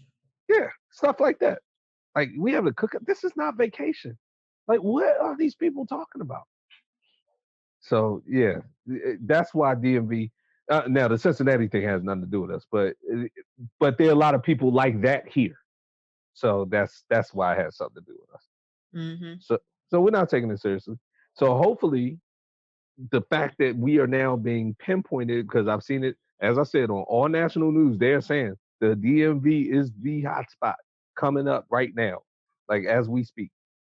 Yeah, stuff like that. Like we have a cookout. This is not vacation. Like what are these people talking about? So yeah, that's why DMV. Now the Cincinnati thing has nothing to do with us, but there are a lot of people like that here. So that's why it has something to do with us. Mm-hmm. So we're not taking it seriously. So hopefully the fact that we are now being pinpointed, because I've seen it, as I said, on all national news, they're saying the DMV is the hotspot coming up right now, like as we speak.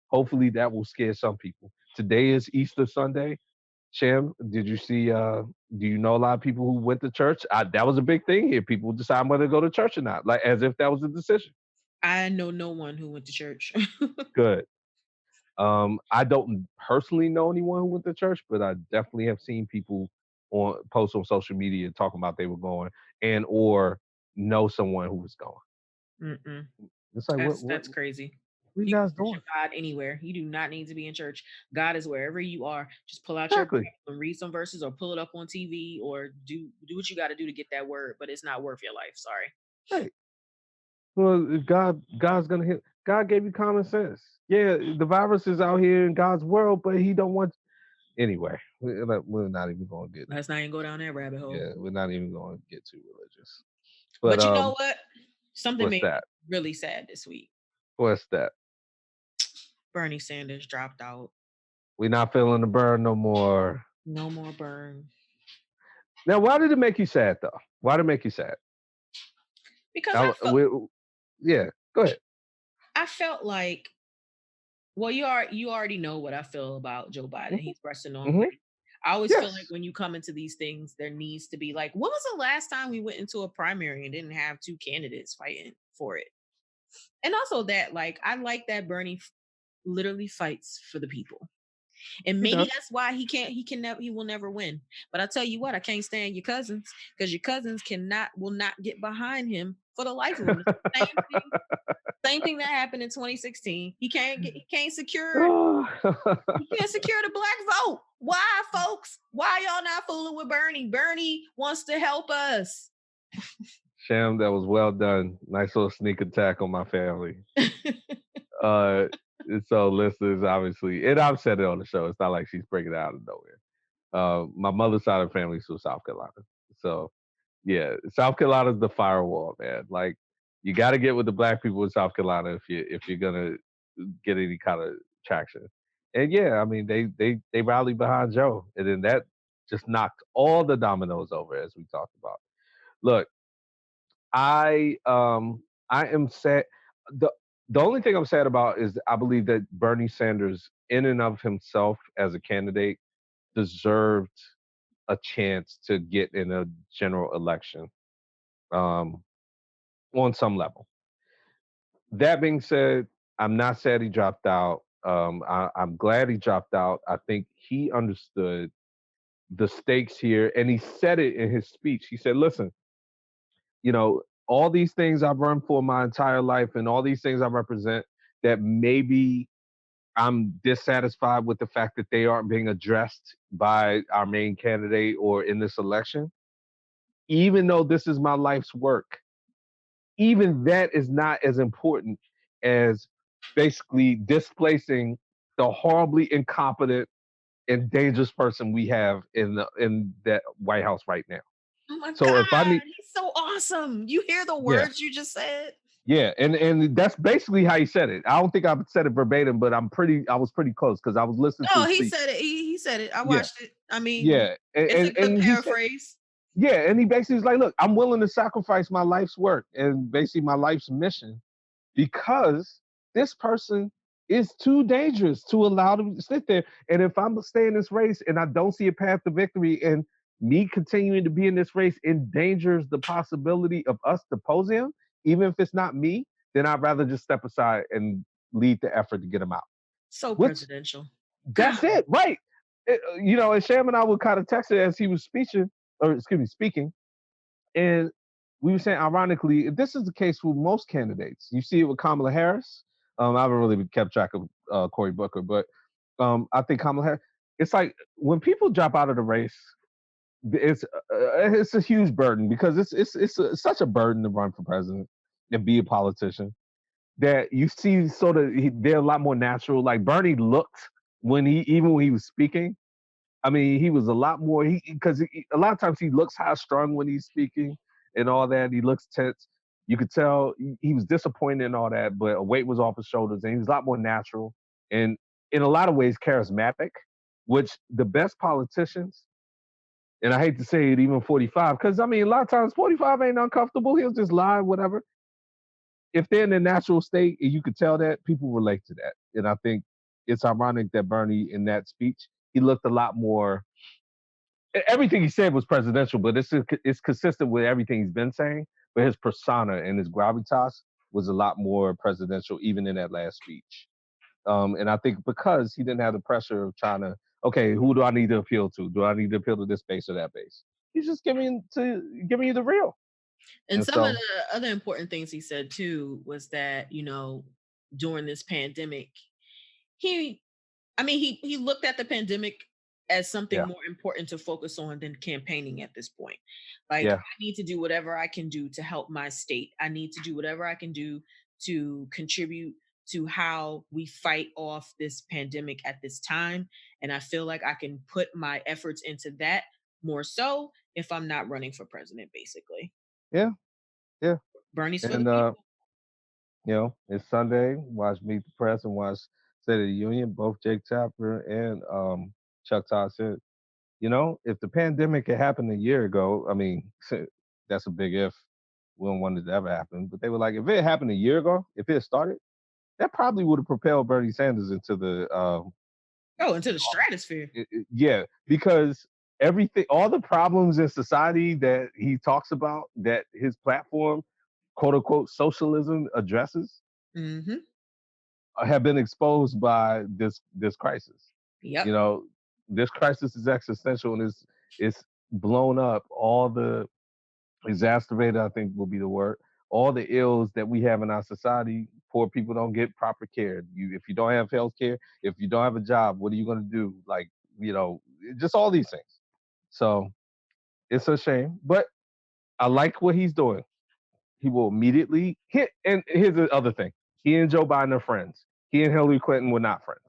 Hopefully that will scare some people. Today is Easter Sunday. Sham, did you see? Do you know a lot of people who went to church? That was a big thing here. People decide whether to go to church or not, like as if that was a decision. I know no one who went to church. Good. I don't personally know anyone who went to church, but I definitely have seen people on post on social media talking about they were going and or know someone who was going. Mm-mm. It's like That's crazy. what you You can guys doing? worship God anywhere. You do not need to be in church. God is wherever you are. Just pull out your Exactly. Bible and read some verses, or pull it up on TV, or do what you got to do to get that word. But it's not worth your life. Sorry. Right. Well, if God's gonna hit. God gave you common sense. Yeah, the virus is out here in God's world, but He don't want. Anyway, we're not even going to get. Let's not even go down that rabbit hole. Yeah, we're not even going to get too religious. But But you know what? Something what's made that? me really sad this week. What's that? Bernie Sanders dropped out. We're not feeling the burn no more. No more burn. Now, why did it make you sad though? Why did it make you sad? Because Yeah, go ahead. I felt like, well, you already know what I feel about Joe Biden. Mm-hmm. He's pressing on. Mm-hmm. I always Yes. feel like when you come into these things, there needs to be like, when was the last time we went into a primary and didn't have two candidates fighting for it? And also that, like, I like that Bernie literally fights for the people. And maybe that's why he will never win. But I tell you what, I can't stand your cousins, because your cousins will not get behind him for the life of them. Same thing that happened in 2016. He can't secure the black vote. Why, folks? Why y'all not fooling with Bernie? Bernie wants to help us. Sham, that was well done. Nice little sneak attack on my family. So listeners, obviously, and I've said it on the show. It's not like she's breaking it out of nowhere. My mother's side of the family is from South Carolina, so yeah, South Carolina's the firewall, man. Like you got to get with the black people in South Carolina if you're gonna get any kind of traction. And yeah, I mean they rallied behind Joe, and then that just knocked all the dominoes over, as we talked about. Look, I am sad. the The only thing I'm sad about is I believe that Bernie Sanders, in and of himself as a candidate, deserved a chance to get in a general election, um, on some level. That being said, I'm not sad he dropped out. I'm glad he dropped out. I think he understood the stakes here, and he said it in his speech. He said, "Listen, all these things I've run for my entire life and all these things I represent, that maybe I'm dissatisfied with the fact that they aren't being addressed by our main candidate or in this election. Even though this is my life's work, even that is not as important as basically displacing the horribly incompetent and dangerous person we have in that White House right now. Oh my So if I God, need, he's so awesome. You hear the yeah, words you just said? yeah, and that's basically how he said it. I don't think I said it verbatim, but I was pretty close because I was listening to Oh, the he speech. said it. He said it. I Yeah, watched it. I mean, yeah, it's a good and he said, paraphrase. yeah, and he basically was like, look, I'm willing to sacrifice my life's work and basically my life's mission because this person is too dangerous to allow them to sit there. And if I'm staying in this race and I don't see a path to victory, and me continuing to be in this race endangers the possibility of us deposing him, even if it's not me, then I'd rather just step aside and lead the effort to get him out. So Which presidential. that's God. it, right? And Sham and I would kind of text it as he was speaking, and we were saying, ironically, this is the case with most candidates. You see it with Kamala Harris. I haven't really kept track of Cory Booker, but I think Kamala Harris. It's like when people drop out of the race, it's a huge burden because it's such a burden to run for president and be a politician that you see sort of they're a lot more natural. Like Bernie looked even when he was speaking. I mean, he was a lot more because a lot of times he looks high strung when he's speaking and all that. He looks tense. You could tell he was disappointed and all that, but a weight was off his shoulders, and he was a lot more natural and in a lot of ways charismatic. Which the best politicians, and I hate to say it, even 45, because I mean, a lot of times 45 ain't uncomfortable. He'll just lie, whatever. If they're in a natural state, and you could tell that people relate to that, and I think it's ironic that Bernie in that speech he looked a lot more everything he said was presidential, but it's consistent with everything he's been saying. But his persona and his gravitas was a lot more presidential, even in that last speech. And I think because he didn't have the pressure of trying to, okay, who do I need to appeal to? Do I need to appeal to this base or that base? He's just giving you the real. And And some of so, the other important things he said too was that, during this pandemic, he he looked at the pandemic as something yeah, more important to focus on than campaigning at this point. Like, yeah, I need to do whatever I can do to help my state. I need to do whatever I can do to contribute to how we fight off this pandemic at this time. And I feel like I can put my efforts into that more so if I'm not running for president, basically. yeah, yeah. Bernie's for the And people. it's Sunday. Watch Meet the Press and watch State of the Union. Both Jake Tapper and Chuck Todd said, if the pandemic had happened a year ago, I mean, that's a big if. We don't want it to ever happen. But they were like, if it happened a year ago, if it had started, that probably would have propelled Bernie Sanders into the Oh, into the stratosphere. yeah, because everything, all the problems in society that he talks about, that his platform, quote unquote, socialism addresses, Hmm. have been exposed by this crisis. Yep. You know, this crisis is existential and it's blown up all the exacerbated, I think will be the word, all the ills that we have in our society. Poor people don't get proper care. If you don't have health care, if you don't have a job, what are you going to do? Like, just all these things. So it's a shame, but I like what he's doing. He will immediately hit. And here's the other thing: he and Joe Biden are friends. He and Hillary Clinton were not friends.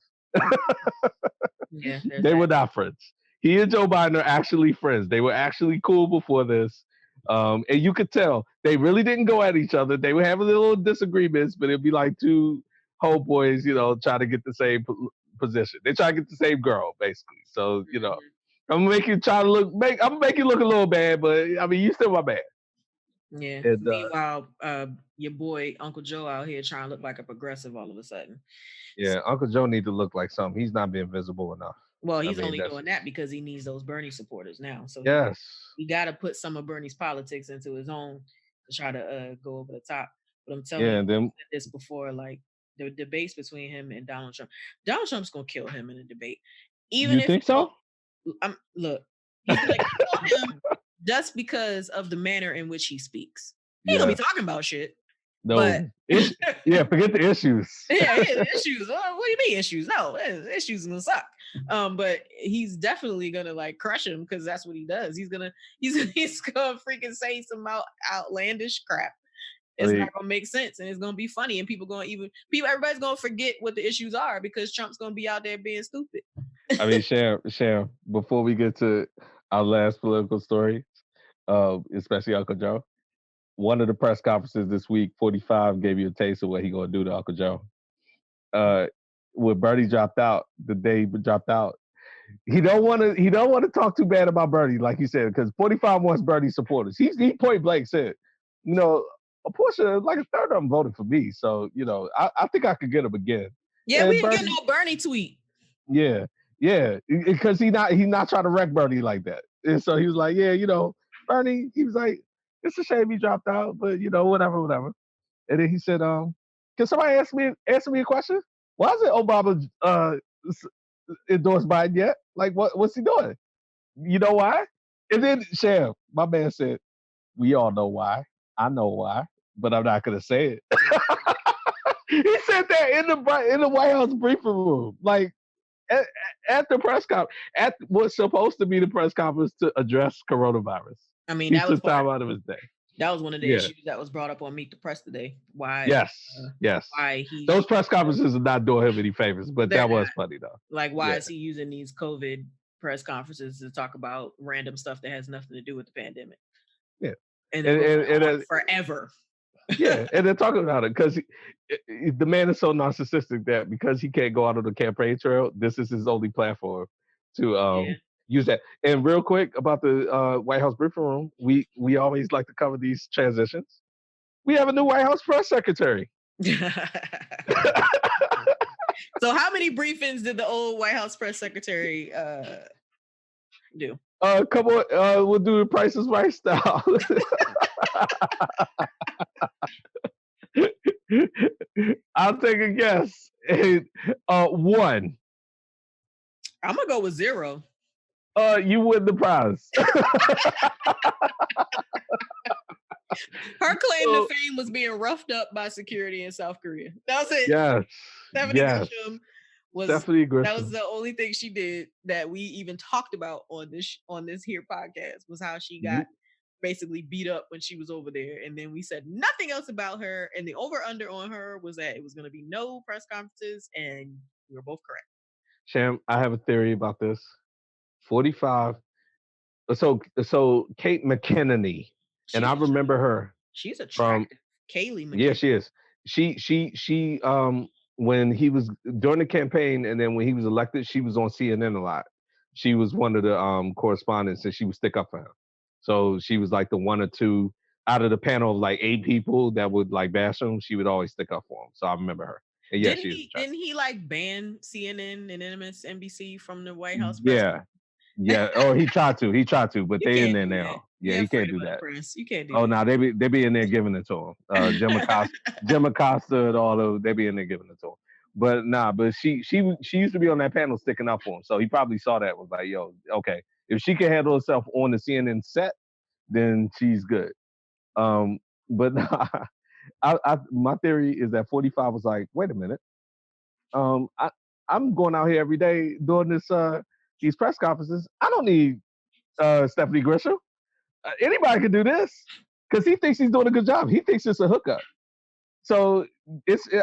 Yeah, there's They that. were not friends. He and Joe Biden are actually friends. They were actually cool before this. And you could tell they really didn't go at each other. They were having little disagreements, but it'd be like two homeboys, trying to get the same position. They try to get the same girl, basically. So, Mhm. I'm gonna make you try to I'm gonna make you look a little bad, but I mean, you still my man. Yeah. And Meanwhile, your boy Uncle Joe out here trying to look like a progressive all of a sudden. yeah, Uncle Joe need to look like something. He's not being visible enough. Well, I he's mean, only that's doing that because he needs those Bernie supporters now. So yes, he got to put some of Bernie's politics into his own to try to go over the top. But I'm telling yeah. you, And I then said this before, like the debates between him and Donald Trump. Donald Trump's gonna kill him in a debate, even you if think he don't. so? Look, he's gonna kill him just because of the manner in which he speaks. He ain't gonna be Yeah. talking about shit, but No. Yeah, forget the issues. yeah, issues. What do you mean issues? No, issues gonna suck. But he's definitely gonna like crush him because that's what he does. He's gonna freaking say some outlandish crap. I It's not mean, gonna make sense, and it's gonna be funny, and everybody's gonna forget what the issues are because Trump's gonna be out there being stupid. I mean, Sharon, before we get to our last political story, especially Uncle Joe, one of the press conferences this week, 45 gave you a taste of what he gonna do to Uncle Joe. When Bernie dropped out, the day he dropped out, he don't want to talk too bad about Bernie, like you said, because 45 wants Bernie supporters. He point blank said, a portion, like a third of them voted for me. So, I think I could get him again. Yeah, and we didn't get no Bernie tweet. Yeah, because he's not trying to wreck Bernie like that. And so he was like, Bernie. He was like, it's a shame he dropped out, but whatever. And then he said, can somebody answer me a question? Why isn't Obama endorsed Biden yet? Like, what's he doing? You know why? And then Sham, my man said, we all know why. I know why, but I'm not gonna say it. He said that in the White House briefing room, like at the press conference, at what's supposed to be the press conference to address coronavirus. I mean, he took time out of his day. That was one of the issues that was brought up on Meet the Press today. Why? Yes. Why those press conferences are not doing him any favors, but that was funny though. Like, why is he using these COVID press conferences to talk about random stuff that has nothing to do with the pandemic? Yeah, and forever. Yeah, and they're talking about it because the man is so narcissistic that because he can't go out on the campaign trail, this is his only platform to use that. And real quick about the White House briefing room, we always like to cover these transitions. We have a new White House press secretary. So how many briefings did the old White House press secretary do? Come on, we'll do the Price is Right style. I'll take a guess. One. I'm gonna go with 0. You win the prize. Her claim to fame was being roughed up by security in South Korea. That was it. Yes. Stephanie Grisham Stephanie Grisham. That was the only thing she did that we even talked about on this here podcast, was how she got basically beat up when she was over there. And then we said nothing else about her. And the over-under on her was that it was going to be no press conferences, and we were both correct. Sham, I have a theory about this. 45. So Kate McKinney, and I remember her. She's attractive. Kaylee McKinney. Yeah, she is. She when he was during the campaign, and then when he was elected, she was on CNN a lot. She was one of the correspondents, and she would stick up for him. So she was like the one or two out of the panel of like 8 people that would like bash him. She would always stick up for him. So I remember her. And yeah, didn't he like ban CNN and MSNBC from the White House? Yeah. Or he tried to, but they in there now. Yeah, he can't do that. You can't do that. Oh no, they be in there giving it to him. Jim Acosta and all those, they be in there giving it to him. But she used to be on that panel sticking up for him. So he probably saw that, was like, yo, okay, if she can handle herself on the CNN set, then she's good. But my theory is that 45 was like, wait a minute. I'm going out here every day doing these press conferences. I don't need Stephanie Grisham. Anybody can do this, because he thinks he's doing a good job. He thinks it's a hookup. So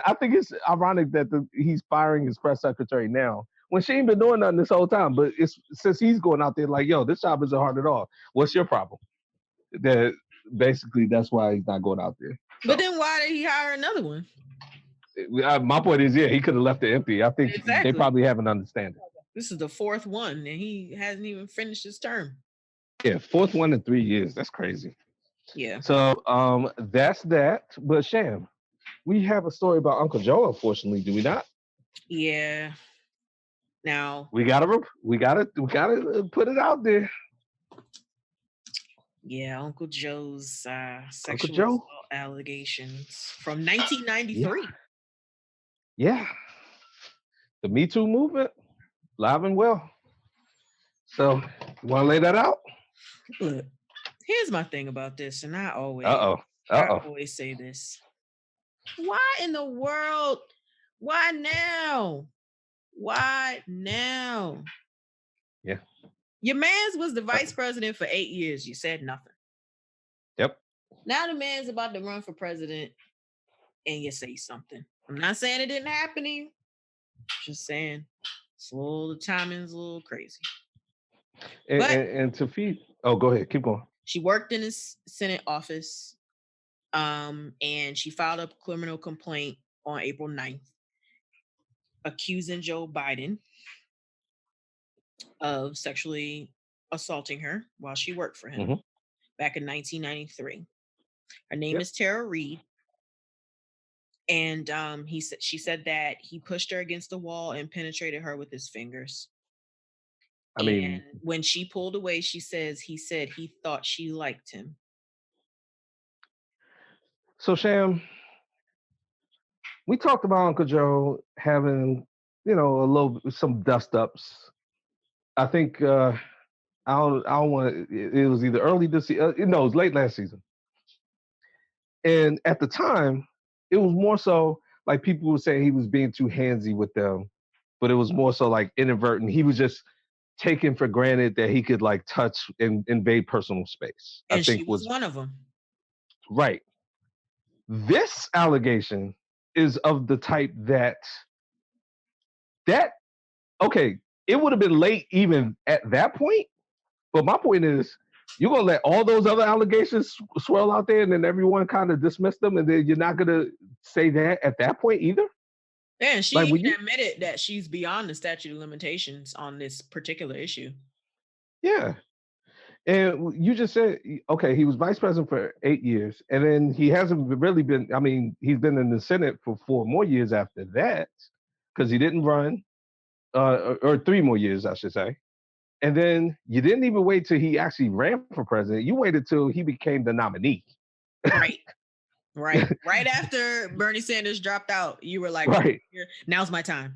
I think it's ironic that he's firing his press secretary now when she ain't been doing nothing this whole time. But it's since he's going out there like, yo, this job isn't hard at all. What's your problem? That basically that's why he's not going out there. So. But then why did he hire another one? My point is, he could have left it empty. I think they probably have an understanding. This is the 4th one, and he hasn't even finished his term. Yeah, 4th one in 3 years. That's crazy. Yeah. So that's that. But Sham, we have a story about Uncle Joe, unfortunately, do we not? Yeah. Now we gotta put it out there. Yeah, Uncle Joe's sexual assault allegations from 1993. Yeah. The Me Too movement, live and well. So, you want to lay that out? Look, here's my thing about this, and I always say this. Why in the world? Why now? Why now? Yeah. Your man's was the vice president for 8 years. You said nothing. Yep. Now the man's about to run for president, and you say something. I'm not saying it didn't happen to you. Just saying The timing's a little crazy. And to feed. Oh, go ahead. Keep going. She worked in his Senate office, and she filed a criminal complaint on April 9th, accusing Joe Biden of sexually assaulting her while she worked for him back in 1993. Her name is Tara Reid. And she said that he pushed her against the wall and penetrated her with his fingers. And when she pulled away, he said he thought she liked him. So Sham, we talked about Uncle Joe having, some dust ups. I think I don't want. It was either early this year. No, it was late last season. And at the time, it was more so like people were saying he was being too handsy with them, but it was more so like inadvertent. He was just taking for granted that he could like touch and invade personal space. And I think she was one of them. Right. This allegation is of the type that okay, it would have been late even at that point. But my point is, you're gonna let all those other allegations swirl out there, and then everyone kind of dismiss them, and then you're not gonna say that at that point either. Yeah, and she even admitted that she's beyond the statute of limitations on this particular issue. Yeah. And you just said, okay, he was vice president for 8 years, and then he hasn't really been, he's been in the Senate for 4 more years after that, because he didn't run, or 3 more years, I should say. And then you didn't even wait till he actually ran for president. You waited till he became the nominee. Right. Right after Bernie Sanders dropped out, you were like, right. Okay, now's my time.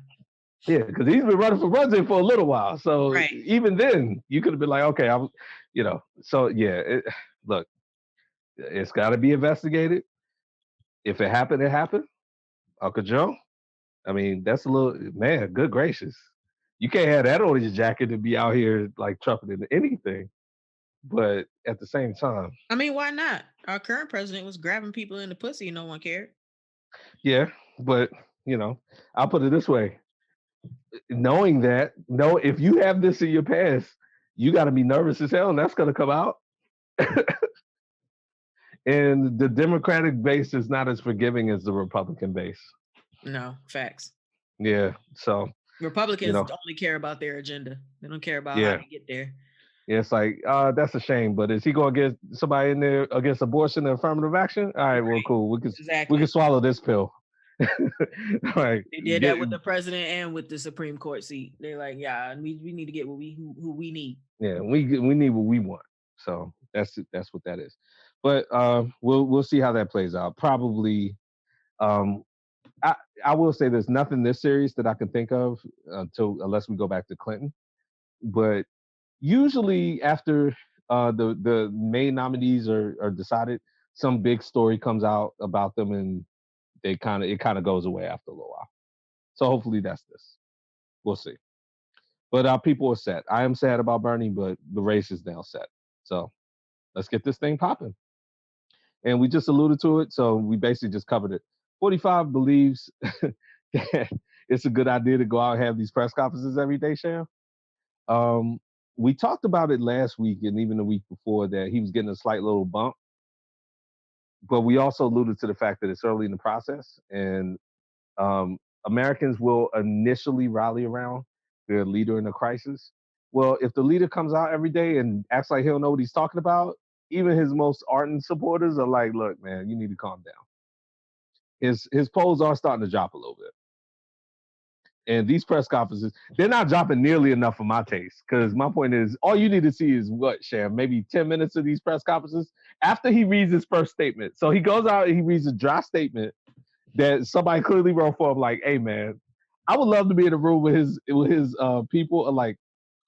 Yeah, because he's been running for president for a little while. So even then, you could have been like, okay, So yeah, look, it's got to be investigated. If it happened, it happened. Uncle Joe, that's a little, man, good gracious. You can't have that on your jacket to be out here like trumpeting anything. But at the same time, why not? Our current president was grabbing people in the pussy and no one cared. Yeah, but I'll put it this way. Knowing that, if you have this in your past, you got to be nervous as hell, and that's going to come out. And the Democratic base is not as forgiving as the Republican base. No, facts. Yeah, so Republicans only care about their agenda. They don't care about how to get there. Yeah, it's like, that's a shame. But is he going to get somebody in there against abortion and affirmative action? All right, well, cool. We can swallow this pill. Right. They did that with the president and with the Supreme Court seat. They're like, yeah, we need to get who we need. Yeah, we need what we want. So that's what that is. But we'll see how that plays out. Probably, I will say there's nothing this serious that I can think of unless we go back to Clinton. But usually after the main nominees are decided, some big story comes out about them, and it kind of goes away after a little while. So hopefully that's this. We'll see. But our people are set. I am sad about Bernie, but the race is now set. So let's get this thing popping. And we just alluded to it, so we basically just covered it. 45 believes that it's a good idea to go out and have these press conferences every day, Sham. We talked about it last week and even the week before that he was getting a slight little bump. But we also alluded to the fact that it's early in the process, and Americans will initially rally around their leader in a crisis. Well, if the leader comes out every day and acts like he don't know what he's talking about, even his most ardent supporters are like, look, man, you need to calm down. His polls are starting to drop a little bit. And these press conferences, they're not dropping nearly enough for my taste. Because my point is, all you need to see is what, Sham? Maybe 10 minutes of these press conferences after he reads his first statement. So he goes out and he reads a dry statement that somebody clearly wrote for him, like, hey, man, I would love to be in a room with his people are like,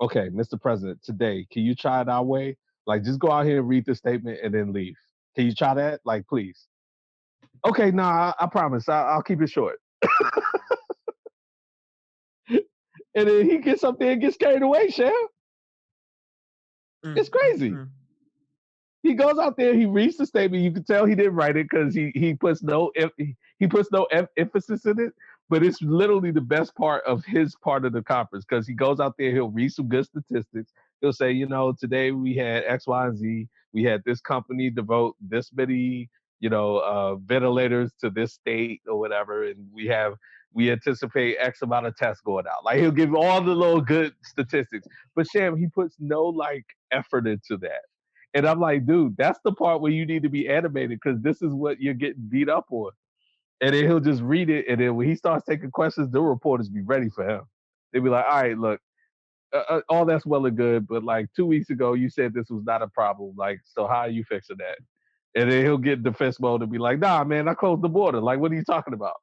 okay, Mr. President, today, can you try it our way? Like, just go out here and read the statement and then leave. Can you try that? Like, please. Okay, nah, I promise. I'll keep it short. And then he gets up there and gets carried away, Sham. It's crazy. He goes out there, he reads the statement. You can tell he didn't write it because he puts no emphasis in it. but it's literally the best part of his part of the conference because he goes out there, he'll read some good statistics. He'll say, today we had X, Y, and Z. We had this company devote this many, ventilators to this state or whatever, and we anticipate X amount of tests going out. Like he'll give all the little good statistics, but Sham, he puts no like effort into that. And I'm like, dude, that's the part where you need to be animated because this is what you're getting beat up on. And then he'll just read it, and then when he starts taking questions, the reporters be ready for him. They'll be like, all right, look, all that's well and good, but like 2 weeks ago, you said this was not a problem. Like, so how are you fixing that? And then he'll get in defense mode and be like, nah, man, I closed the border. Like, what are you talking about?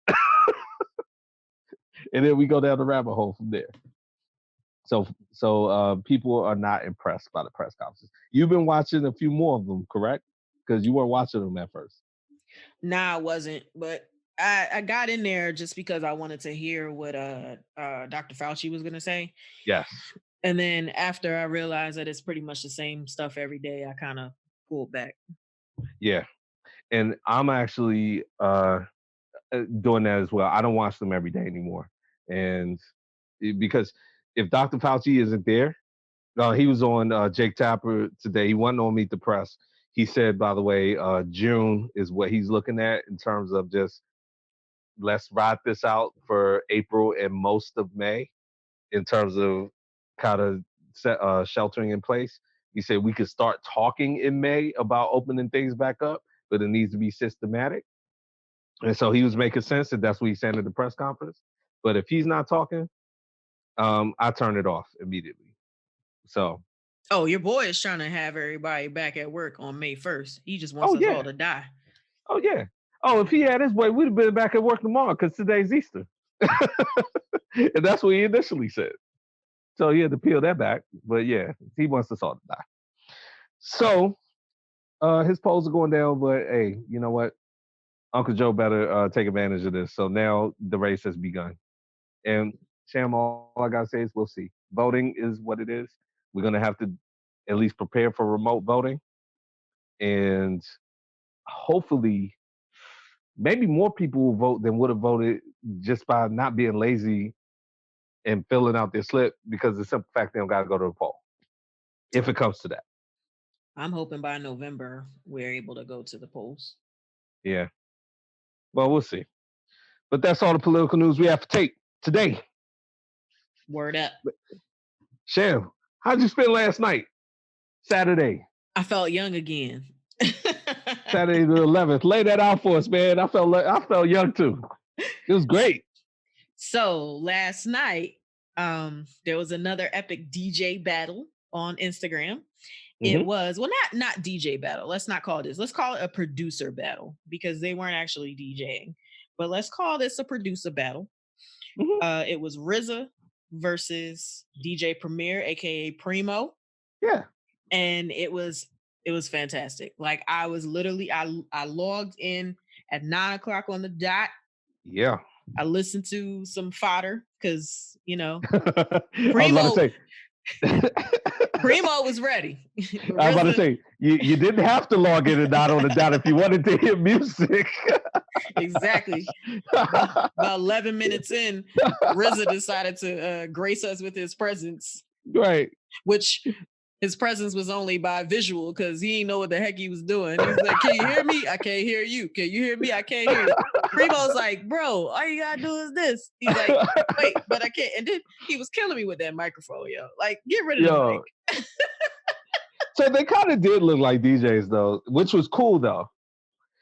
And then we go down the rabbit hole from there. So people are not impressed by the press conferences. You've been watching a few more of them, correct? Because you weren't watching them at first. Nah, I wasn't, but I got in there just because I wanted to hear what Dr. Fauci was gonna say. Yes. And then after I realized that it's pretty much the same stuff every day, I kind of pulled back. Yeah. And I'm actually doing that as well. I don't watch them every day anymore. And because if Dr. Fauci isn't there, he was on Jake Tapper today. He wasn't on Meet the Press. He said, by the way, June is what he's looking at in terms of just let's ride this out for April and most of May in terms of kind of sheltering in place. He said we could start talking in May about opening things back up, but it needs to be systematic. And so he was making sense that that's what he said at the press conference. But if he's not talking, I turn it off immediately. So. Oh, your boy is trying to have everybody back at work on May 1st. He just wants us all to die. Oh, yeah. Oh, if he had his way, we'd have been back at work tomorrow because today's Easter. And that's what he initially said. So he had to peel that back. But yeah, he wants us all to die. So his polls are going down, but hey, you know what? Uncle Joe better take advantage of this. So now the race has begun. And Sham, all I got to say is we'll see. Voting is what it is. We're going to have to at least prepare for remote voting. And hopefully, maybe more people will vote than would have voted just by not being lazy and filling out their slip because the simple fact they don't got to go to the poll. If it comes to that. I'm hoping by November we're able to go to the polls. Yeah. Well, we'll see. But that's all the political news we have to take today. Word up. Sham, how'd you spend last night? Saturday. I felt young again. Saturday the 11th. Lay that out for us, man. I felt young too. It was great. So last night, there was another epic DJ battle on Instagram. It was, well, not DJ battle. Let's not call this. Let's call it a producer battle because they weren't actually DJing. But let's call this a producer battle. It was RZA versus DJ Premier, aka Primo. Yeah. And it was fantastic. Like I was literally, I logged in at 9:00 on the dot. Yeah. I listened to some fodder because, Primo, Primo was ready. I was about to say, you didn't have to log in and not on the dot if you wanted to hear music. Exactly. About 11 minutes in, RZA decided to grace us with his presence. Right. Which his presence was only by visual because he didn't know what the heck he was doing. He was like, can you hear me? I can't hear you. Can you hear me? I can't hear you. Primo's like, bro, all you gotta do is this. He's like, wait, but I can't. And then he was killing me with that microphone, yo. Like, get rid of the mic. So they kind of did look like DJs though, which was cool though.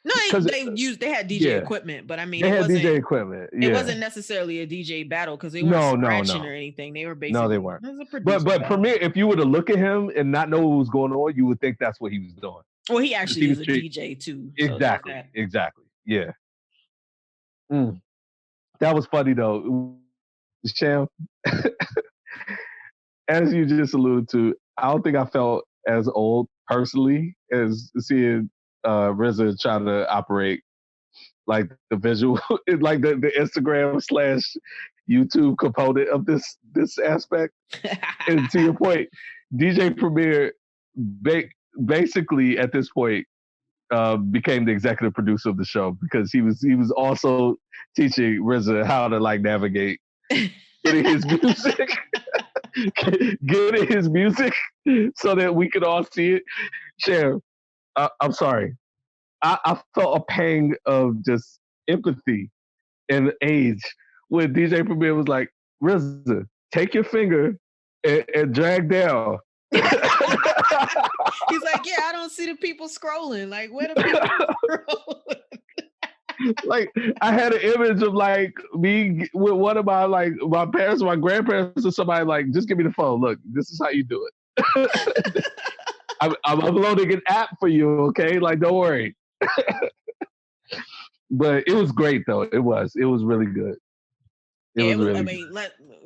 No, they had DJ equipment, but I mean, they had DJ equipment. Yeah. It wasn't necessarily a DJ battle because they weren't scratching or anything. They were basically they weren't. But Premier, if you were to look at him and not know what was going on, you would think that's what he was doing. Well, he actually is a DJ too. Exactly. Yeah. That was funny though. Sham, as you just alluded to, I don't think I felt as old personally as seeing RZA trying to operate like the visual, like the Instagram / YouTube component of this aspect. And to your point, DJ Premier basically at this point became the executive producer of the show because he was also teaching RZA how to like navigate getting his music, getting his music, so that we could all see it. Share. I'm sorry. I felt a pang of just empathy and age when DJ Premier was like, RZA, take your finger and drag down. He's like, yeah, I don't see the people scrolling. Like, where the people scrolling? Like, I had an image of like me with one of my parents, my grandparents, or somebody like, just give me the phone. Look, this is how you do it. I'm uploading an app for you, okay? Like, don't worry. But it was great though. It was really good.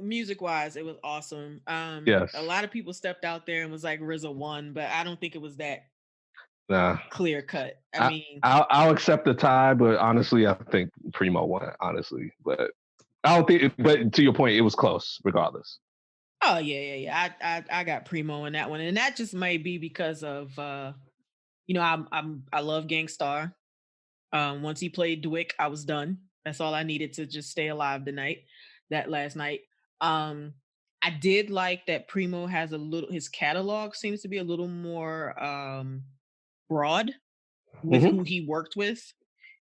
Music wise, it was awesome. Yes. A lot of people stepped out there and was like RZA won, but I don't think it was that clear cut. I mean, I'll accept the tie, but honestly, I think Primo won. Honestly, but I don't think. But to your point, it was close, regardless. Oh yeah. I got Primo in that one, and that just may be because of I love Gang Starr. Once he played Dwick, I was done. That's all I needed to just stay alive last night. I did like that Primo has his catalog seems to be a little more broad with who he worked with.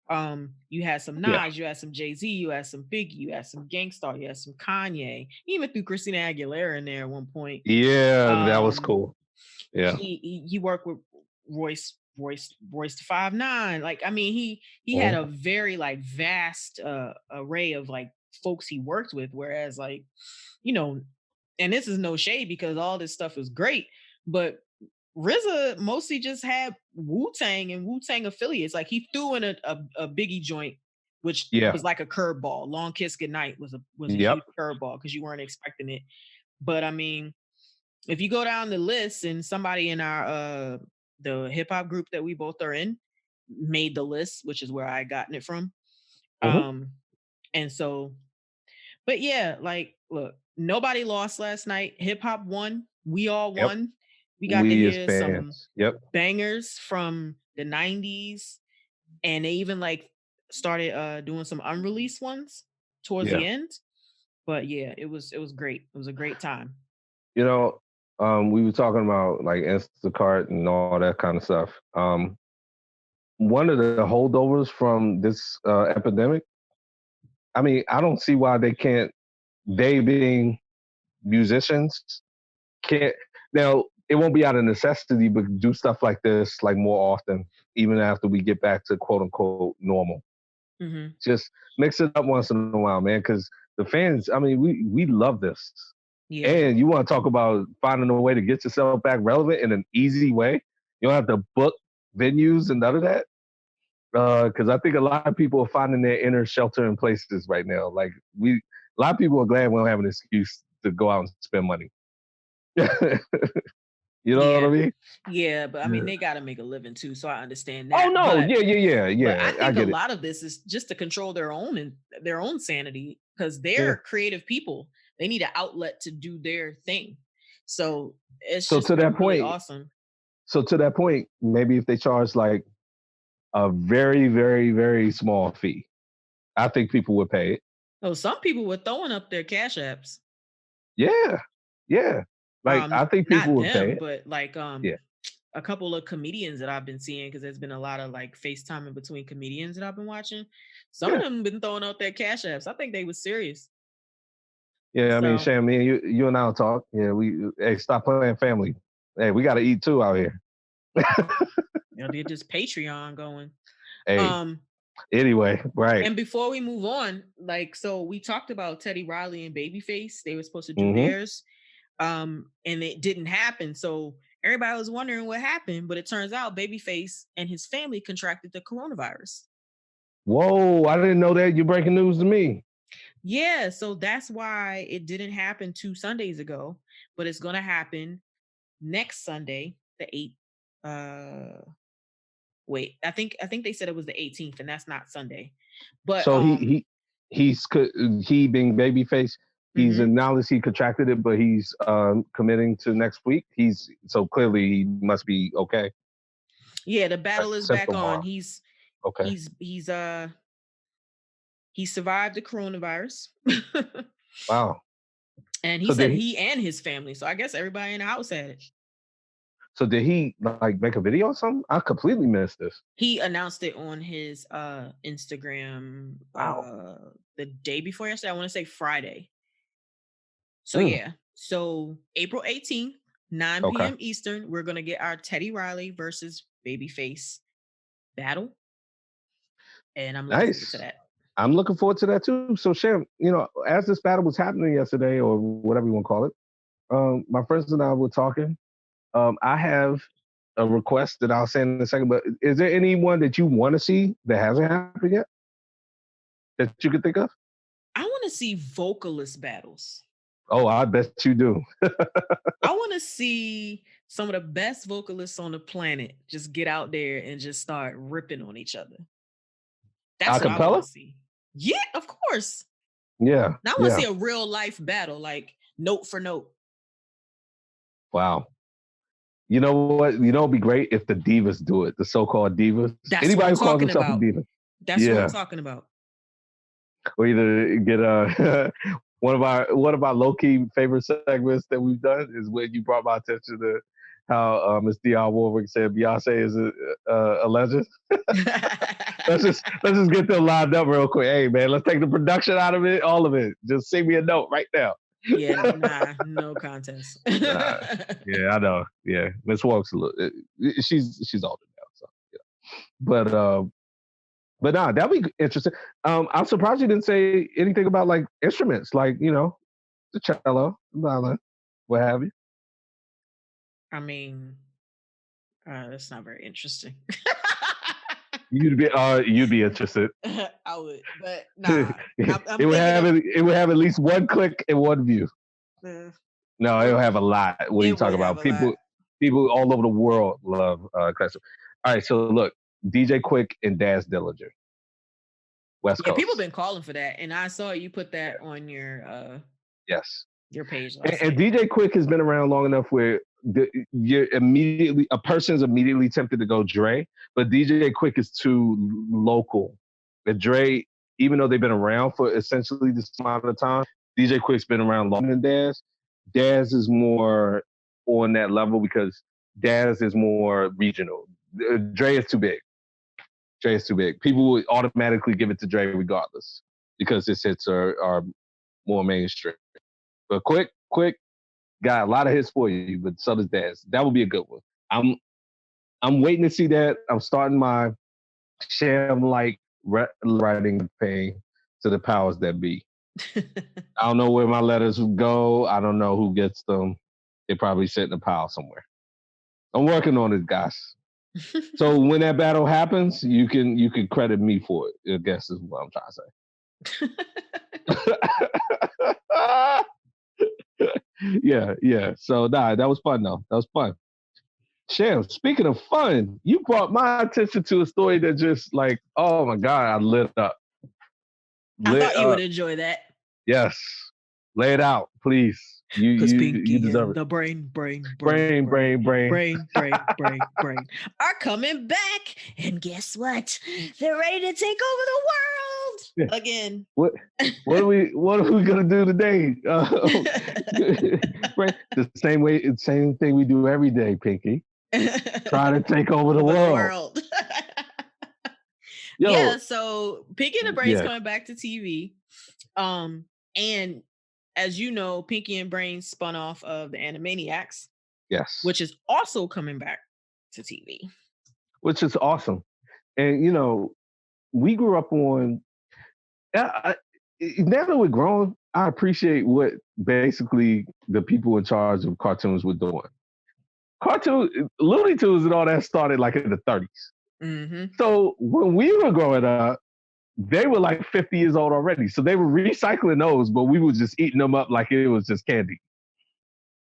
You had some Nas, you had some Jay-Z, you had some Biggie, you had some Gang Starr, you had some Kanye, he even threw Christina Aguilera in there at one point. Yeah, that was cool. Yeah. He worked with Royce to 5'9". Like, I mean, he had a very like vast array of like folks he worked with, whereas like, and this is no shade because all this stuff is great, but RZA mostly just had Wu-Tang and Wu-Tang affiliates. Like, he threw in a Biggie joint, which was like a curveball. Long Kiss Goodnight was a huge curveball because you weren't expecting it. But I mean, if you go down the list and somebody in our the hip hop group that we both are in made the list, which is where I gotten it from. And so, but yeah, like, look, nobody lost last night. Hip hop won. We all won. We got to hear some bangers from the 90s, and they even like started doing some unreleased ones towards the end. But yeah, it was great. It was a great time. We were talking about like Instacart and all that kind of stuff. One of the holdovers from this epidemic, I mean, I don't see why they being musicians, can't. Now, it won't be out of necessity, but do stuff like this like more often, even after we get back to quote unquote normal. Just mix it up once in a while, man, because the fans, I mean, we love this. Yeah. And you want to talk about finding a way to get yourself back relevant in an easy way. You don't have to book venues and none of that. Because I think a lot of people are finding their inner shelter in places right now. Like, a lot of people are glad we don't have an excuse to go out and spend money. You know what I mean? Yeah, but I mean, they got to make a living too, so I understand that. Oh no, but, yeah. But I think a lot of this is just to control their own sanity, because they're creative people. They need an outlet to do their thing. So it's just to that point, awesome. So to that point, maybe if they charge like a very, very, very small fee, I think people would pay it. Oh, some people were throwing up their cash apps. Yeah. Like, I think people would pay it. But like a couple of comedians that I've been seeing, because there's been a lot of like FaceTime in between comedians that I've been watching. Some of them have been throwing out their cash apps. I think they were serious. Yeah, I mean, Sham, me and you and I'll talk. Yeah, stop playing family. Hey, we got to eat too out here. They're just Patreon going. Hey. Anyway, right. And before we move on, like, so we talked about Teddy Riley and Babyface. They were supposed to do theirs. And it didn't happen. So everybody was wondering what happened, but it turns out Babyface and his family contracted the coronavirus. Whoa, I didn't know that. You're breaking news to me. Yeah, so that's why it didn't happen 2 Sundays ago, but it's going to happen next Sunday, the 8th. Wait, I think they said it was the 18th, and that's not Sunday. But so he being Babyface, he's acknowledged he contracted it, but he's committing to next week. So clearly he must be okay. Yeah, the battle is back Central on. Bar. Okay. He survived the coronavirus. Wow. And he So said he and his family. So I guess everybody in the house had it. So did he like make a video or something? I completely missed this. He announced it on his Instagram Wow. the day before yesterday. I want to say Friday. So yeah. So April 18th, 9 p.m. Eastern, we're gonna get our Teddy Riley versus Babyface battle. And I'm looking forward to that. I'm looking forward to that too. So Shem, as this battle was happening yesterday, or whatever you want to call it, my friends and I were talking. I have a request that I'll say in a second, but is there anyone that you want to see that hasn't happened yet that you could think of? I want to see vocalist battles. Oh, I bet you do. I want to see some of the best vocalists on the planet just get out there and just start ripping on each other. That's what I want to see. Yeah, of course. Yeah. Now I want to see a real life battle, like note for note. Wow. You know what? It'd be great if the divas do it, the so-called divas. That's Anybody what I'm who calls talking himself about. a diva. That's what I'm talking about. Or either get one of our low-key favorite segments that we've done is when you brought my attention to how Miss Dionne Warwick said Beyonce is a legend. let's just get them lined up real quick. Hey man, let's take the production out of it, all of it. Just sing me a note right now. Yeah, no contest. Yeah, I know. Yeah, Miss Walks a little. She's older now, so yeah. But nah, that'd be interesting. I'm surprised you didn't say anything about like instruments, like the cello, the violin, what have you. I mean, that's not very interesting. You'd be interested. I would, but nah. It would have at least one click and one view. No, it'll have a lot. What are you talking about? People all over the world love classical. All right, so look, DJ Quick and Daz Dillinger. West Coast. People have been calling for that, and I saw you put that on your your page. And DJ Quick has been around long enough where a person's immediately tempted to go Dre, but DJ Quick is too local. And Dre, even though they've been around for essentially this amount of time, DJ Quick's been around longer than Daz. Daz is more on that level because Daz is more regional. Dre is too big. People would automatically give it to Dre regardless because his hits are more mainstream. But Quick got a lot of hits for you, but so does Daz. That would be a good one. I'm waiting to see that. I'm starting my sham-like writing campaign to the powers that be. I don't know where my letters will go. I don't know who gets them. They probably sit in a pile somewhere. I'm working on it, guys. So when that battle happens, you can credit me for it. I guess is what I'm trying to say. Yeah. So that was fun though. That was fun. Sham, speaking of fun, you brought my attention to a story that just like, oh my God, I lit up. I thought you would enjoy that. Yes. Lay it out, please. You deserve it. The brain are coming back, and guess what? They're ready to take over the world again. What are we gonna do today? The same thing we do every day, Pinky. Try to take over the world. Yeah, so Pinky and the Brain's coming back to TV. And as you know, Pinky and Brain spun off of the Animaniacs. Yes. Which is also coming back to TV. Which is awesome. And, we grew up on... now that we're grown, I appreciate what basically the people in charge of cartoons were doing. Looney Tunes and all that started like in the 30s. Mm-hmm. So when we were growing up, they were like 50 years old already. So they were recycling those, but we were just eating them up like it was just candy.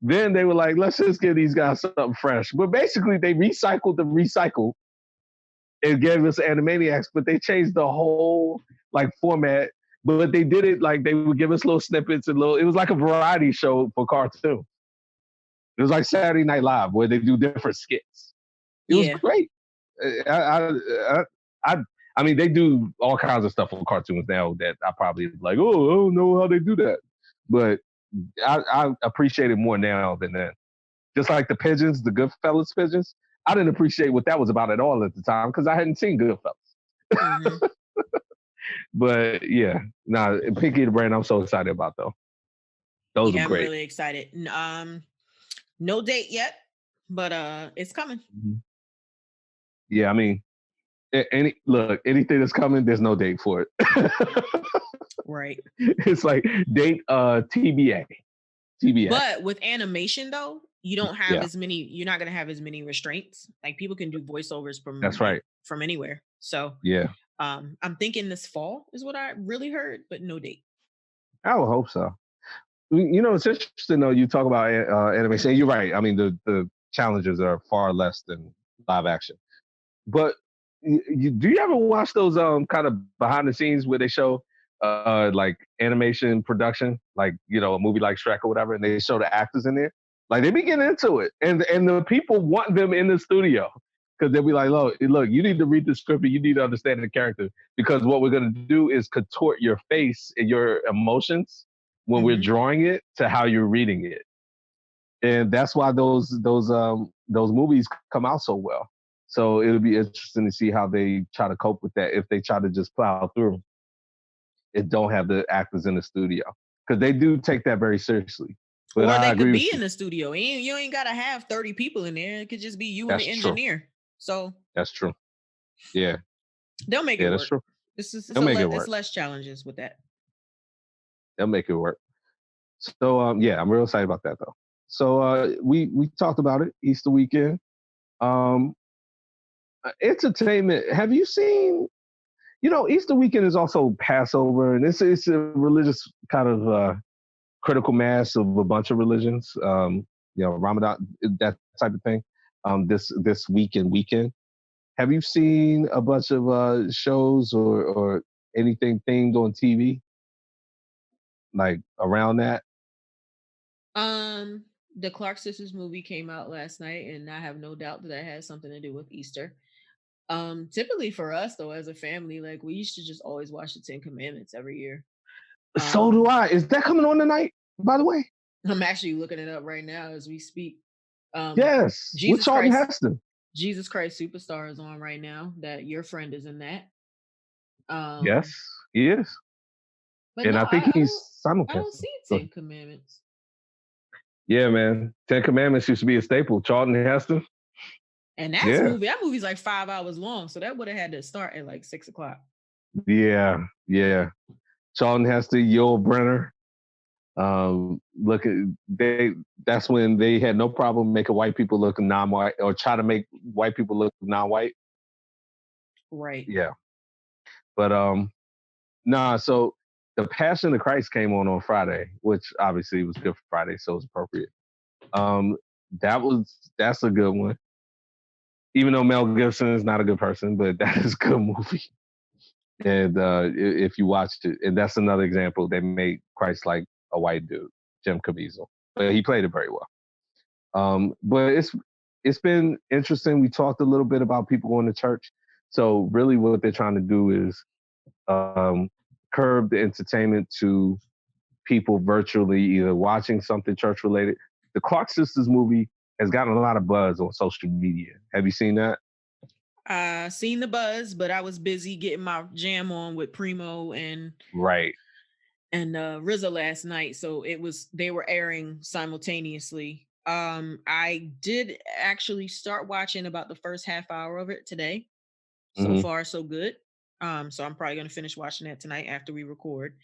Then they were like, let's just give these guys something fresh. But basically they recycled the recycle and gave us Animaniacs, but they changed the whole like format. But they did it like they would give us little snippets and it was like a variety show for cartoons. It was like Saturday Night Live where they do different skits. It was great. I I mean, they do all kinds of stuff on cartoons now that I probably like. Oh, I don't know how they do that, but I appreciate it more now than then. Just like the pigeons, the Goodfellas pigeons. I didn't appreciate what that was about at all at the time because I hadn't seen Goodfellas. Mm-hmm. But yeah, Pinky the Brain, I'm so excited about though. Those are Yeah, I'm great. really excited. No date yet, but it's coming. Mm-hmm. Yeah, I mean, anything that's coming, there's no date for it. Right. It's like date TBA. But with animation though, you don't have Yeah. as many. You're not gonna have as many restraints. Like people can do voiceovers from That's right. from anywhere. So Yeah. I'm thinking this fall is what I really heard, but no date. I would hope so. You know, it's interesting though. You talk about animation. You're right. I mean, the challenges are far less than live action. But do you ever watch those kind of behind the scenes where they show like animation production, like a movie like Shrek or whatever, and they show the actors in there? Like they be getting into it, and the people want them in the studio because they'll be like, look, you need to read the script and you need to understand the character because what we're gonna do is contort your face and your emotions when we're drawing it to how you're reading it, and that's why those movies come out so well. So it'll be interesting to see how they try to cope with that if they try to just plow through and don't have the actors in the studio because they do take that very seriously. But or I they could agree be with in you. the studio. You ain't gotta have 30 people in there. It could just be you and That's the true. engineer. So That's true. Yeah. they'll make Yeah, it that's work. true. It's They'll make it it's work. less challenges with that. They'll make it work. So yeah, I'm real excited about that though. So we talked about it Easter weekend. Um, entertainment. Have you seen? Easter weekend is also Passover, and it's a religious kind of critical mass of a bunch of religions. Ramadan, that type of thing. This weekend. Have you seen a bunch of shows or anything themed on TV like around that? The Clark Sisters movie came out last night, and I have no doubt that has something to do with Easter. Typically for us though, as a family, like we used to just always watch the Ten Commandments every year. So do I. Is that coming on tonight, by the way? I'm actually looking it up right now as we speak. Yes. With Charlton Heston. Jesus Christ Superstar is on right now. That your friend is in that. Yes, he is. But and no, I think he's simulcast. I don't see Ten Commandments. Yeah, man. Ten Commandments used to be a staple. Charlton Heston. And that movie's like 5 hours long, so that would have had to start at like 6 o'clock. Yeah. Charlton Heston, Yul Brynner. That's when they had no problem making white people look non-white or try to make white people look non-white. Right. Yeah. But so the Passion of Christ came on Friday, which obviously was Good Friday, so it's appropriate. That's a good one. Even though Mel Gibson is not a good person, but that is a good movie. And if you watched it, and that's another example, they made Christ like a white dude, Jim Caviezel, but he played it very well. But it's been interesting. We talked a little bit about people going to church. So really, what they're trying to do is curb the entertainment to people virtually either watching something church related. The Clark Sisters movie has gotten a lot of buzz on social media. Have you seen that? Seen the buzz, but I was busy getting my jam on with Primo and RZA last night, so they were airing simultaneously. I did actually start watching about the first half hour of it today. So far, so good. So I'm probably gonna finish watching that tonight after we record.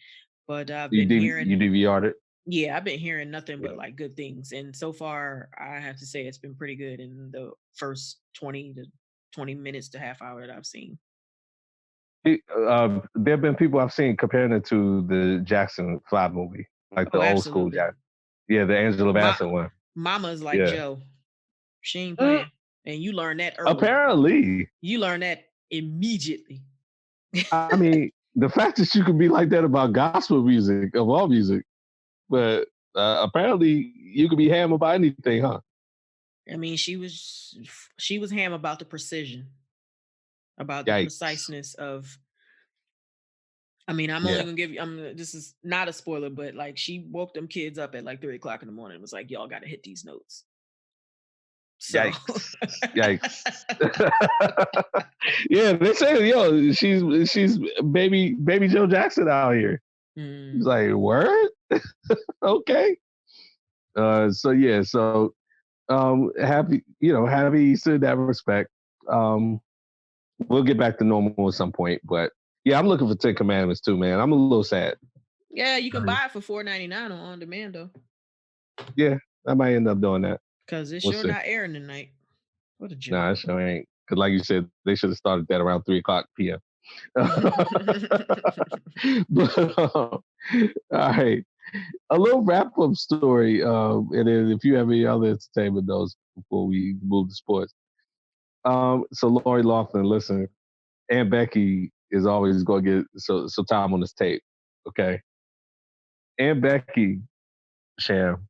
But I've been hearing you DVR'd it. Yeah, I've been hearing nothing but like good things, and so far, I have to say it's been pretty good in the first 20 minutes to half hour that I've seen. There have been people I've seen comparing it to the Jackson 5 movie, like the old school Jackson. Yeah, the Angela Bassett one. Mama's like Joe. She ain't playing. And you learn that early. Apparently. You learn that immediately. I mean, the fact that you can be like that about gospel music, of all music, but apparently you can be ham about anything, huh? I mean, she was ham about the precision. about the preciseness of. I mean, I'm only gonna give you. This is not a spoiler, but like she woke them kids up at like 3:00 in the morning and was like, "Y'all got to hit these notes." So. Yikes! Yeah, they say, yo, she's baby Joe Jackson out here. He's like, word? Okay. So happy Easter in that respect. We'll get back to normal at some point, but yeah, I'm looking for 10 Commandments too, man. I'm a little sad. Yeah, you can buy it for $4.99 on demand though. Yeah, I might end up doing that. Because it's sure not airing tonight. What a joke. Nah, it sure ain't. Because like you said, they should have started that around 3:00 p.m. But, all right. A little wrap-up story, and then if you have any other entertainment notes before we move to sports. So Lori Loughlin, listen, Aunt Becky is always going to get some time on this tape, okay? Aunt Becky, Sham,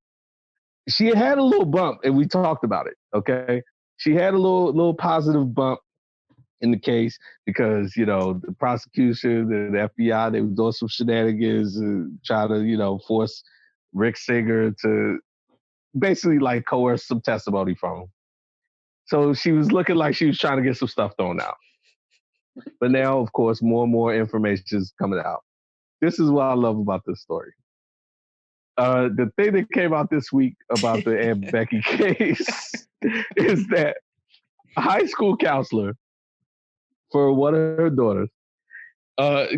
she had a little bump, and we talked about it, okay? She had a little positive bump in the case because, the prosecution and the FBI, they were doing some shenanigans and trying to, force Rick Singer to basically like coerce some testimony from him. So she was looking like she was trying to get some stuff thrown out. But now, of course, more and more information is coming out. This is what I love about this story. The thing that came out this week about the Aunt Becky case is that a high school counselor for one of her daughters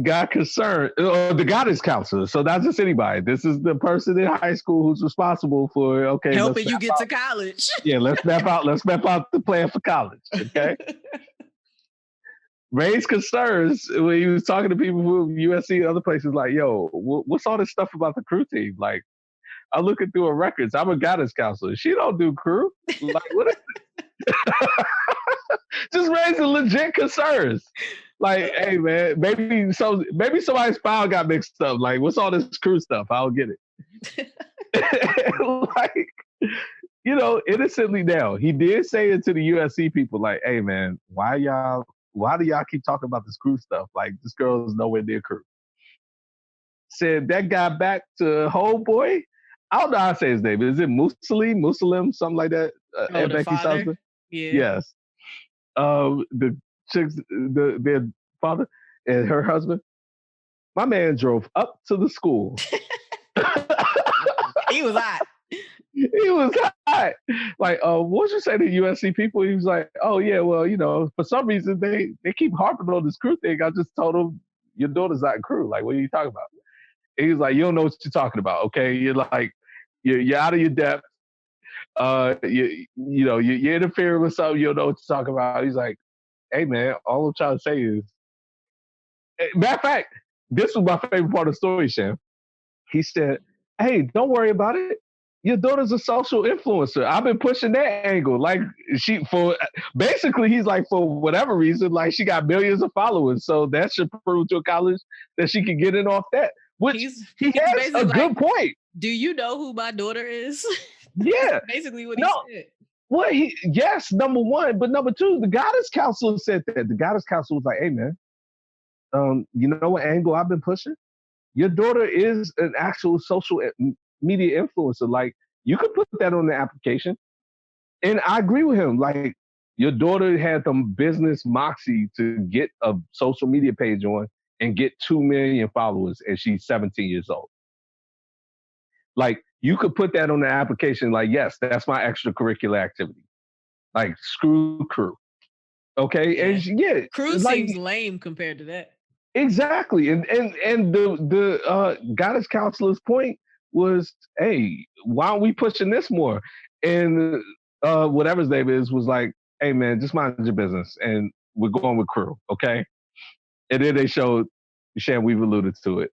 got concerned, or the guidance counselor. So not just anybody. This is the person in high school who's responsible for helping you get to college. Yeah, let's map out the plan for college. Okay. Raised concerns when he was talking to people from USC and other places, like, yo, what's all this stuff about the crew team? Like, I'm looking through her records. I'm a guidance counselor. She don't do crew. Like, what is it? Just raising legit concerns. Like, hey man, maybe somebody's file got mixed up. Like, what's all this crew stuff? I don't get it. Like, innocently now, he did say it to the USC people, like, hey man, why do y'all keep talking about this crew stuff? Like, this girl is nowhere near crew. Said that guy back to homeboy. I don't know how to say his name. Is it Muslim, something like that? Aunt Becky's husband? Yeah. Yes. The chicks, their father and her husband. My man drove up to the school. He was hot. He was hot. Like, what'd you say to USC people? He was like, oh yeah, well, for some reason they keep harping on this crew thing. I just told them your daughter's not in crew. Like, what are you talking about? And he was like, you don't know what you're talking about. Okay, you're out of your depth. You're interfering with something. You don't know what you're talking about. He's like, hey man, all I'm trying to say is, matter of fact, this was my favorite part of the story, Sham. He said, hey, don't worry about it. Your daughter's a social influencer. I've been pushing that angle. Like, he's like, for whatever reason, like, she got millions of followers. So that should prove to a college that she can get in off that. Which he has a good point. Do you know who my daughter is? Yeah. Basically what he said. Well, yes, number one. But number two, the guidance counselor said that. The guidance counselor was like, hey, man, you know what angle I've been pushing? Your daughter is an actual social media influencer. Like, you could put that on the application. And I agree with him. Like, your daughter had the business moxie to get a social media page on and get 2 million followers, and she's 17 years old. Like, you could put that on the application, like, yes, that's my extracurricular activity. Like, screw crew. Okay? Yeah. And crew seems lame compared to that. Exactly. And the guidance counselor's point was, hey, why aren't we pushing this more? And whatever his name is was like, hey man, just mind your business. And we're going with crew, okay? And then they showed, Shan, we've alluded to it.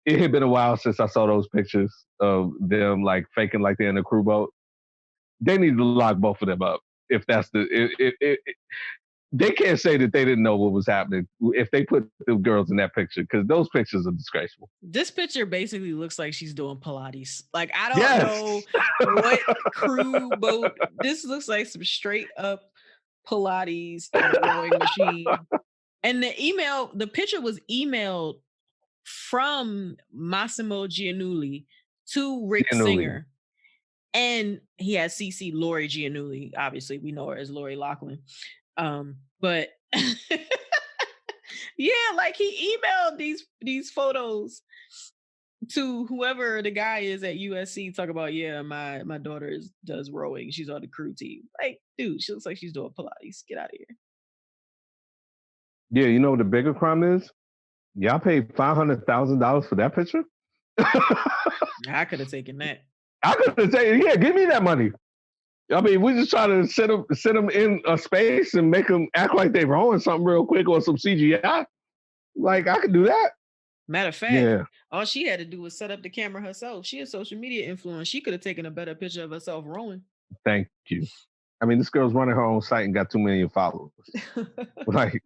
It had been a while since I saw those pictures of them like faking like they're in a crew boat. They need to lock both of them up. If that's they can't say that they didn't know what was happening if they put the girls in that picture, because those pictures are disgraceful. This picture basically looks like she's doing Pilates. Like, I don't know what crew boat. This looks like some straight up Pilates on a rowing machine. And the picture was emailed from Massimo Giannulli to Rick Singer. And he has CC Lori Giannulli. Obviously, we know her as Lori Loughlin. But yeah, like he emailed these photos to whoever the guy is at USC. Talk about, yeah, my daughter does rowing. She's on the crew team. Like, dude, she looks like she's doing Pilates. Get out of here. Yeah, you know what the bigger crime is? Y'all paid $500,000 for that picture? I could have taken that. I could have taken, yeah, give me that money. I mean, we just try to sit them in a space and make them act like they're rowing something real quick or some CGI. Like, I could do that. Matter of fact, all she had to do was set up the camera herself. She a social media influencer. She could have taken a better picture of herself rowing. Thank you. I mean, this girl's running her own site and got 2 million followers. Like,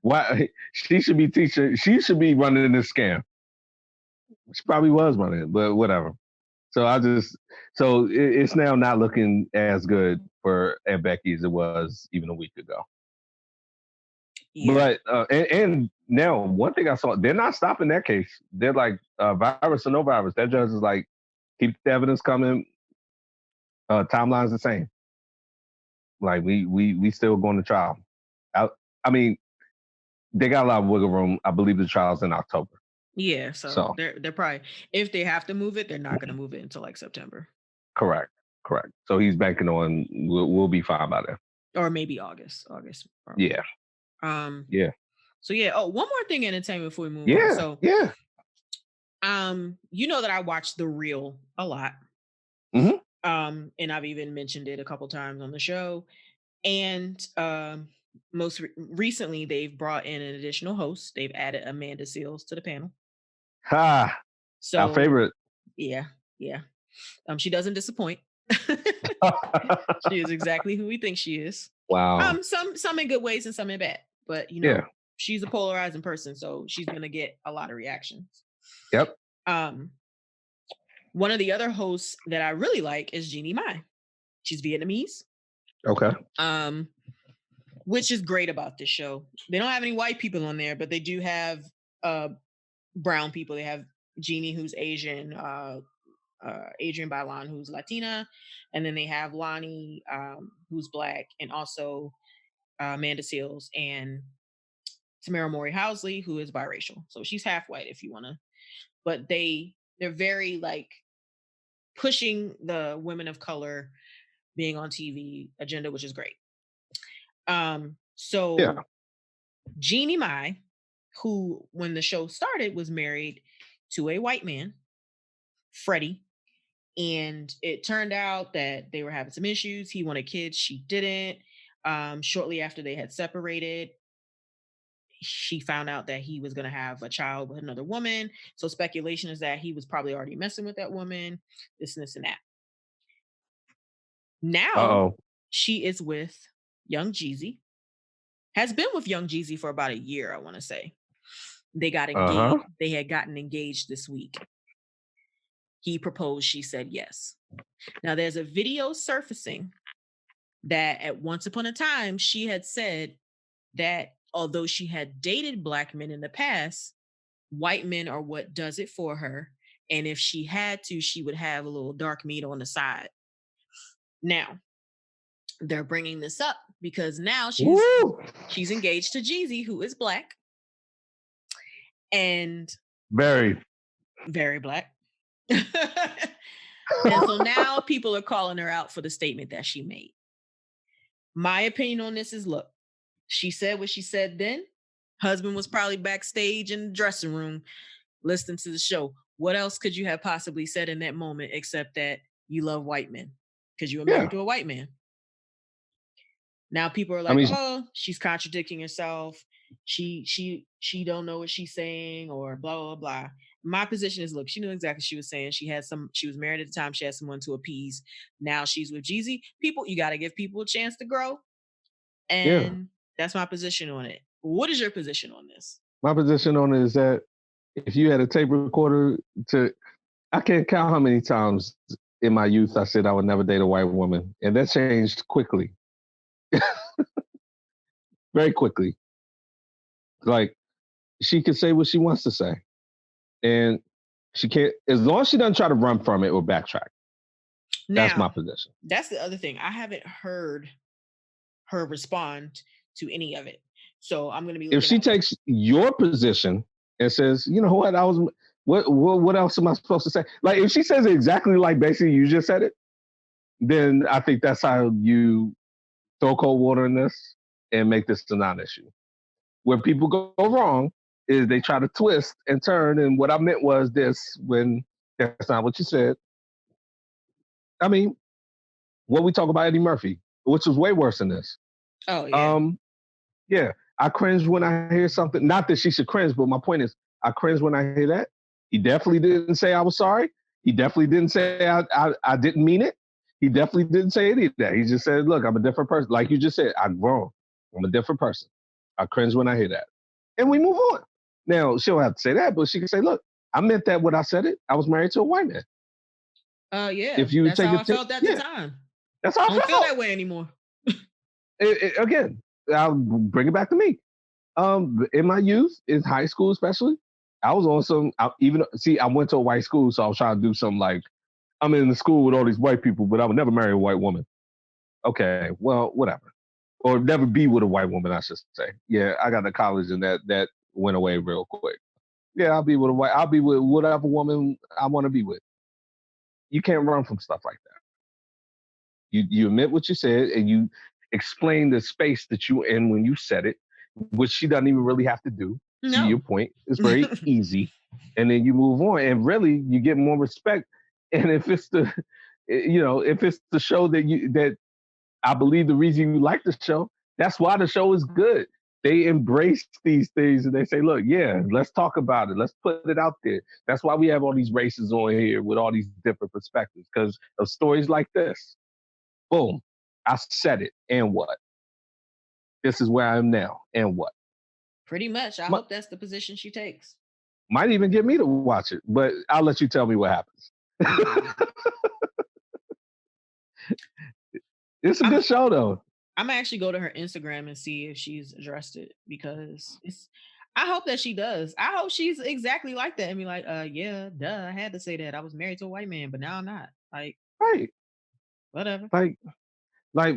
why? She should be teaching. She should be running this scam. She probably was running it, but whatever. So it's now not looking as good for Aunt Becky as it was even a week ago. Yeah. But and now one thing I saw, they're not stopping that case. They're like virus or no virus. That judge is like, keep the evidence coming. Timeline's the same. Like we still going to trial. I mean, they got a lot of wiggle room. I believe the trial's in October. Yeah, so they're probably, if they have to move it, they're not going to move it until like September. Correct. So he's banking on we'll be fine by then. Or maybe August. Probably. Yeah. Yeah. So yeah. Oh, one more thing, entertainment, before we move on. So yeah. You know that I watch The Real a lot. Mm-hmm. And I've even mentioned it a couple times on the show. And most recently, they've brought in an additional host. They've added Amanda Seales to the panel. So our favorite. Yeah. She doesn't disappoint. She is exactly who we think she is. Wow. Some in good ways and some in bad. But she's a polarizing person, so she's gonna get a lot of reactions. Yep. One of the other hosts that I really like is Jeannie Mai. She's Vietnamese. Okay. Which is great about this show. They don't have any white people on there, but they do have brown people. They have Jeannie, who's Asian, Adrienne Bailon, who's Latina, and then they have Lonnie, who's Black, and also Amanda Seales and Tamara Mori Housley, who is biracial. So she's half white if you want to. But they're very like pushing the women of color being on TV agenda, which is great. Jeannie Mai, who when the show started was married to a white man, Freddie, and it turned out that they were having some issues. He wanted kids, she didn't. Shortly after they had separated, she found out that he was going to have a child with another woman. So speculation is that he was probably already messing with that woman, this and that. Now she is with Young Jeezy. Has been with Young Jeezy for about a year, I want to say. They got engaged. They had gotten engaged this week. He proposed, she said yes. Now there's a video surfacing that at once upon a time, she had said that although she had dated Black men in the past, white men are what does it for her. And if she had to, she would have a little dark meat on the side. Now, they're bringing this up because now she's engaged to Jeezy, who is Black. And very, very Black. And so now people are calling her out for the statement that she made. My opinion on this is, look, she said what she said then. Husband was probably backstage in the dressing room listening to the show. What else could you have possibly said in that moment except that you love white men? Because you were married to a white man. Now people are like, she's contradicting herself. She don't know what she's saying, or blah, blah, blah. My position is, look, she knew exactly what she was saying. She was married at the time. She had someone to appease. Now she's with Jeezy. People, you got to give people a chance to grow. And that's my position on it. What is your position on this? My position on it is that if you had a tape recorder I can't count how many times in my youth I said I would never date a white woman. And that changed quickly. very quickly. Like, she can say what she wants to say. And she can't, as long as she doesn't try to run from it or backtrack. That's my position. That's the other thing. I haven't heard her respond to any of it. So I'm going to be if she takes your position and says, you know what, what else am I supposed to say? Like, if she says it exactly like basically you just said it, then I think that's how you throw cold water in this and make this a non-issue. Where people go wrong is they try to twist and turn, and what I meant was this when that's not what you said. I mean, what we talk about Eddie Murphy, which was way worse than this. Oh, yeah. Yeah, I cringe when I hear something. Not that she should cringe, but my point is, I cringe when I hear that. He definitely didn't say I was sorry. He definitely didn't say I didn't mean it. He definitely didn't say any of that. He just said, look, I'm a different person. Like you just said, I'm grown. I'm a different person. I cringe when I hear that. And we move on. Now, she don't have to say that, but she can say, look, I meant that when I said it. I was married to a white man. Yeah. If you that's take how I felt at the time. That's how I don't feel that way anymore. Again, I'll bring it back to me. In my youth, in high school especially, I was on some. I went to a white school, so I was trying to do some like I'm in the school with all these white people, but I would never marry a white woman. Okay, well, whatever, or never be with a white woman, I should say. Yeah, I got to college, and that went away real quick. Yeah, I'll be with whatever woman I want to be with. You can't run from stuff like that. You admit what you said, and you explain the space that you in when you said it, which she doesn't even really have to do. No. To your point, it's very easy, and then you move on, and really you get more respect. And if it's the show that I believe the reason you like the show, that's why the show is good. They embrace these things and they say, look, yeah, let's talk about it. Let's put it out there. That's why we have all these races on here with all these different perspectives, because of stories like this. Boom, I said it, and what? This is where I am now, and what? Pretty much. I hope that's the position she takes. Might even get me to watch it, but I'll let you tell me what happens. It's a good show, though. I'm gonna actually go to her Instagram and see if she's addressed it, because I hope that she does. I hope she's exactly like that and be like, yeah, duh, I had to say that. I was married to a white man, but now I'm not. Like, right. Whatever. Like,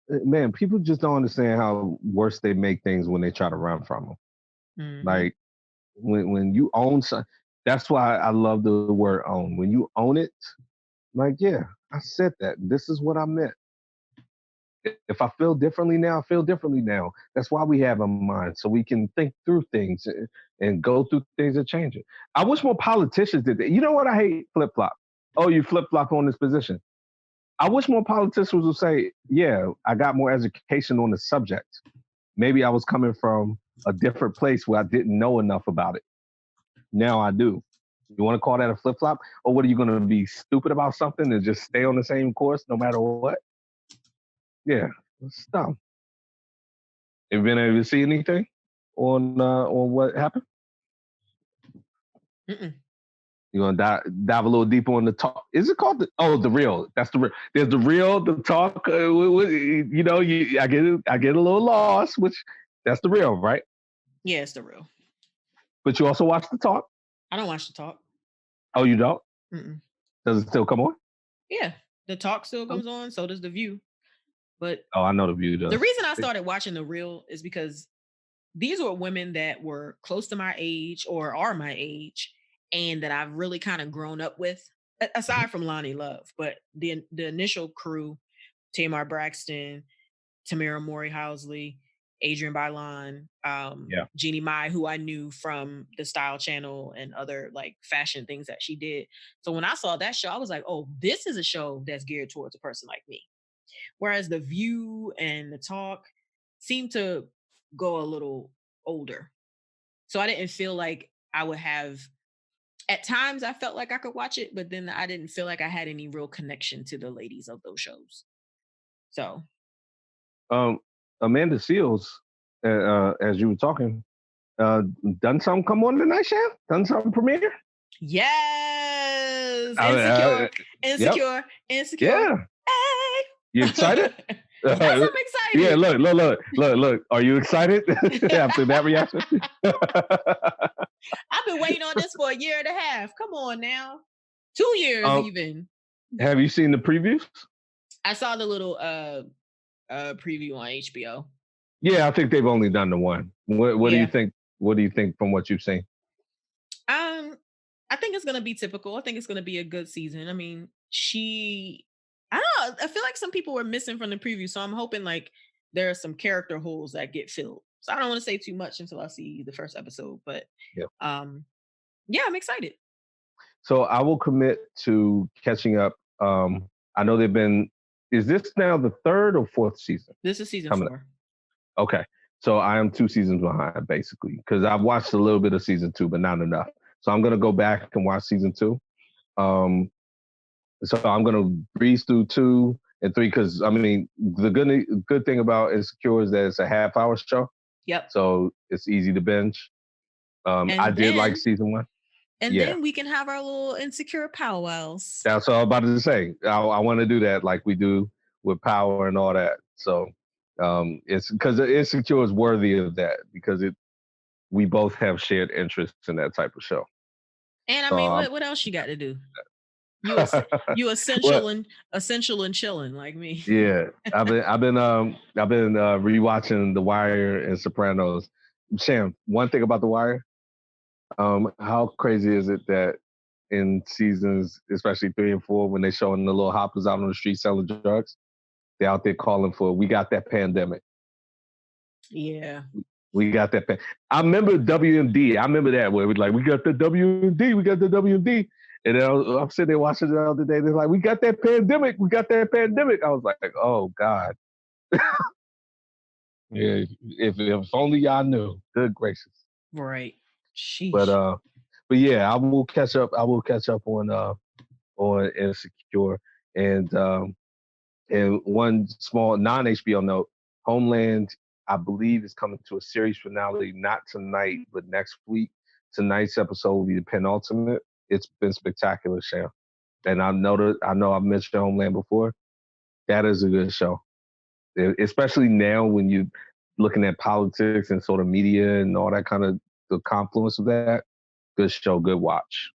man, people just don't understand how worse they make things when they try to run from them. Mm-hmm. Like, when you own something, that's why I love the word own. When you own it, like, yeah, I said that. This is what I meant. If I feel differently now, I feel differently now. That's why we have a mind, so we can think through things and go through things and change it. I wish more politicians did that. You know what I hate? Flip-flop. Oh, you flip-flop on this position. I wish more politicians would say, yeah, I got more education on the subject. Maybe I was coming from a different place where I didn't know enough about it. Now I do. You want to call that a flip-flop? Or what, are you going to be stupid about something and just stay on the same course no matter what? Yeah, it's dumb. Have you been able to see anything on what happened? Mm-mm. You want to dive a little deeper on the talk? Is it called the real? That's the real. There's the real, the talk. I get a little lost, which that's the real, right? Yeah, it's the real. But you also watch the talk? I don't watch the talk. Oh, you don't? Mm-mm. Does it still come on? Yeah, the talk still comes on. So does the View. But I know the View does. The reason I started watching the real is because these were women that were close to my age or are my age, and that I've really kind of grown up with, aside from Lonnie Love. But the initial crew, Tamar Braxton, Tamara Mori Housley, Adrienne Bailon, Jeannie Mai, who I knew from the Style Channel and other like fashion things that she did. So when I saw that show, I was like, oh, this is a show that's geared towards a person like me. Whereas the View and the talk seemed to go a little older. So I didn't feel like I would have, at times I felt like I could watch it, but then I didn't feel like I had any real connection to the ladies of those shows. So. Amanda Seales, as you were talking, done something come on tonight, Shan? Done something premiere? Yes. Insecure. Yeah. Hey. You excited? Yes, I'm excited. Yeah, look. Are you excited after that reaction? I've been waiting on this for a year and a half. Come on now. 2 years even. Have you seen the previews? I saw the little preview on HBO. Yeah, I think they've only done the one. What do you think? What do you think from what you've seen? I think it's gonna be typical. I think it's gonna be a good season. I mean, I don't know. I feel like some people were missing from the preview, so I'm hoping like there are some character holes that get filled. So I don't want to say too much until I see the first episode, but Yeah. yeah, I'm excited. So I will commit to catching up. I know they've been. Is this now the third or fourth season? This is season 4. Okay. So I am 2 seasons behind, basically, because I've watched a little bit of season 2, but not enough. So I'm going to go back and watch season 2. So I'm going to breeze through 2 and 3 because, I mean, the good thing about Insecure is that it's a half-hour show. Yep. So it's easy to binge. I did like season 1. And then we can have our little Insecure powwows. That's what I was about to say. I want to do that like we do with Power and all that. So it's because Insecure is worthy of that because we both have shared interests in that type of show. And I mean, what else you got to do? You essential and chilling like me. Yeah, I've been rewatching The Wire and Sopranos. Sham, one thing about The Wire, how crazy is it that in seasons, especially 3 and 4, when they're showing the little hoppers out on the street selling drugs, they're out there calling for, we got that pandemic. Yeah. We got that. I remember WMD. I remember that where we like, we got the WMD. We got the WMD. And then I'm sitting there watching it the other day. They're like, we got that pandemic. We got that pandemic. I was like, oh, God. Yeah, if only y'all knew. Good gracious. Right. Sheesh. But yeah, I will catch up. I will catch up on Insecure. And one small non-HBO note, Homeland, I believe, is coming to a series finale, not tonight, but next week. Tonight's episode will be the penultimate. It's been spectacular, Sham. And I know I've mentioned Homeland before. That is a good show. Especially now when you're looking at politics and sort of media and all that kind of the confluence of that. Good show, good watch.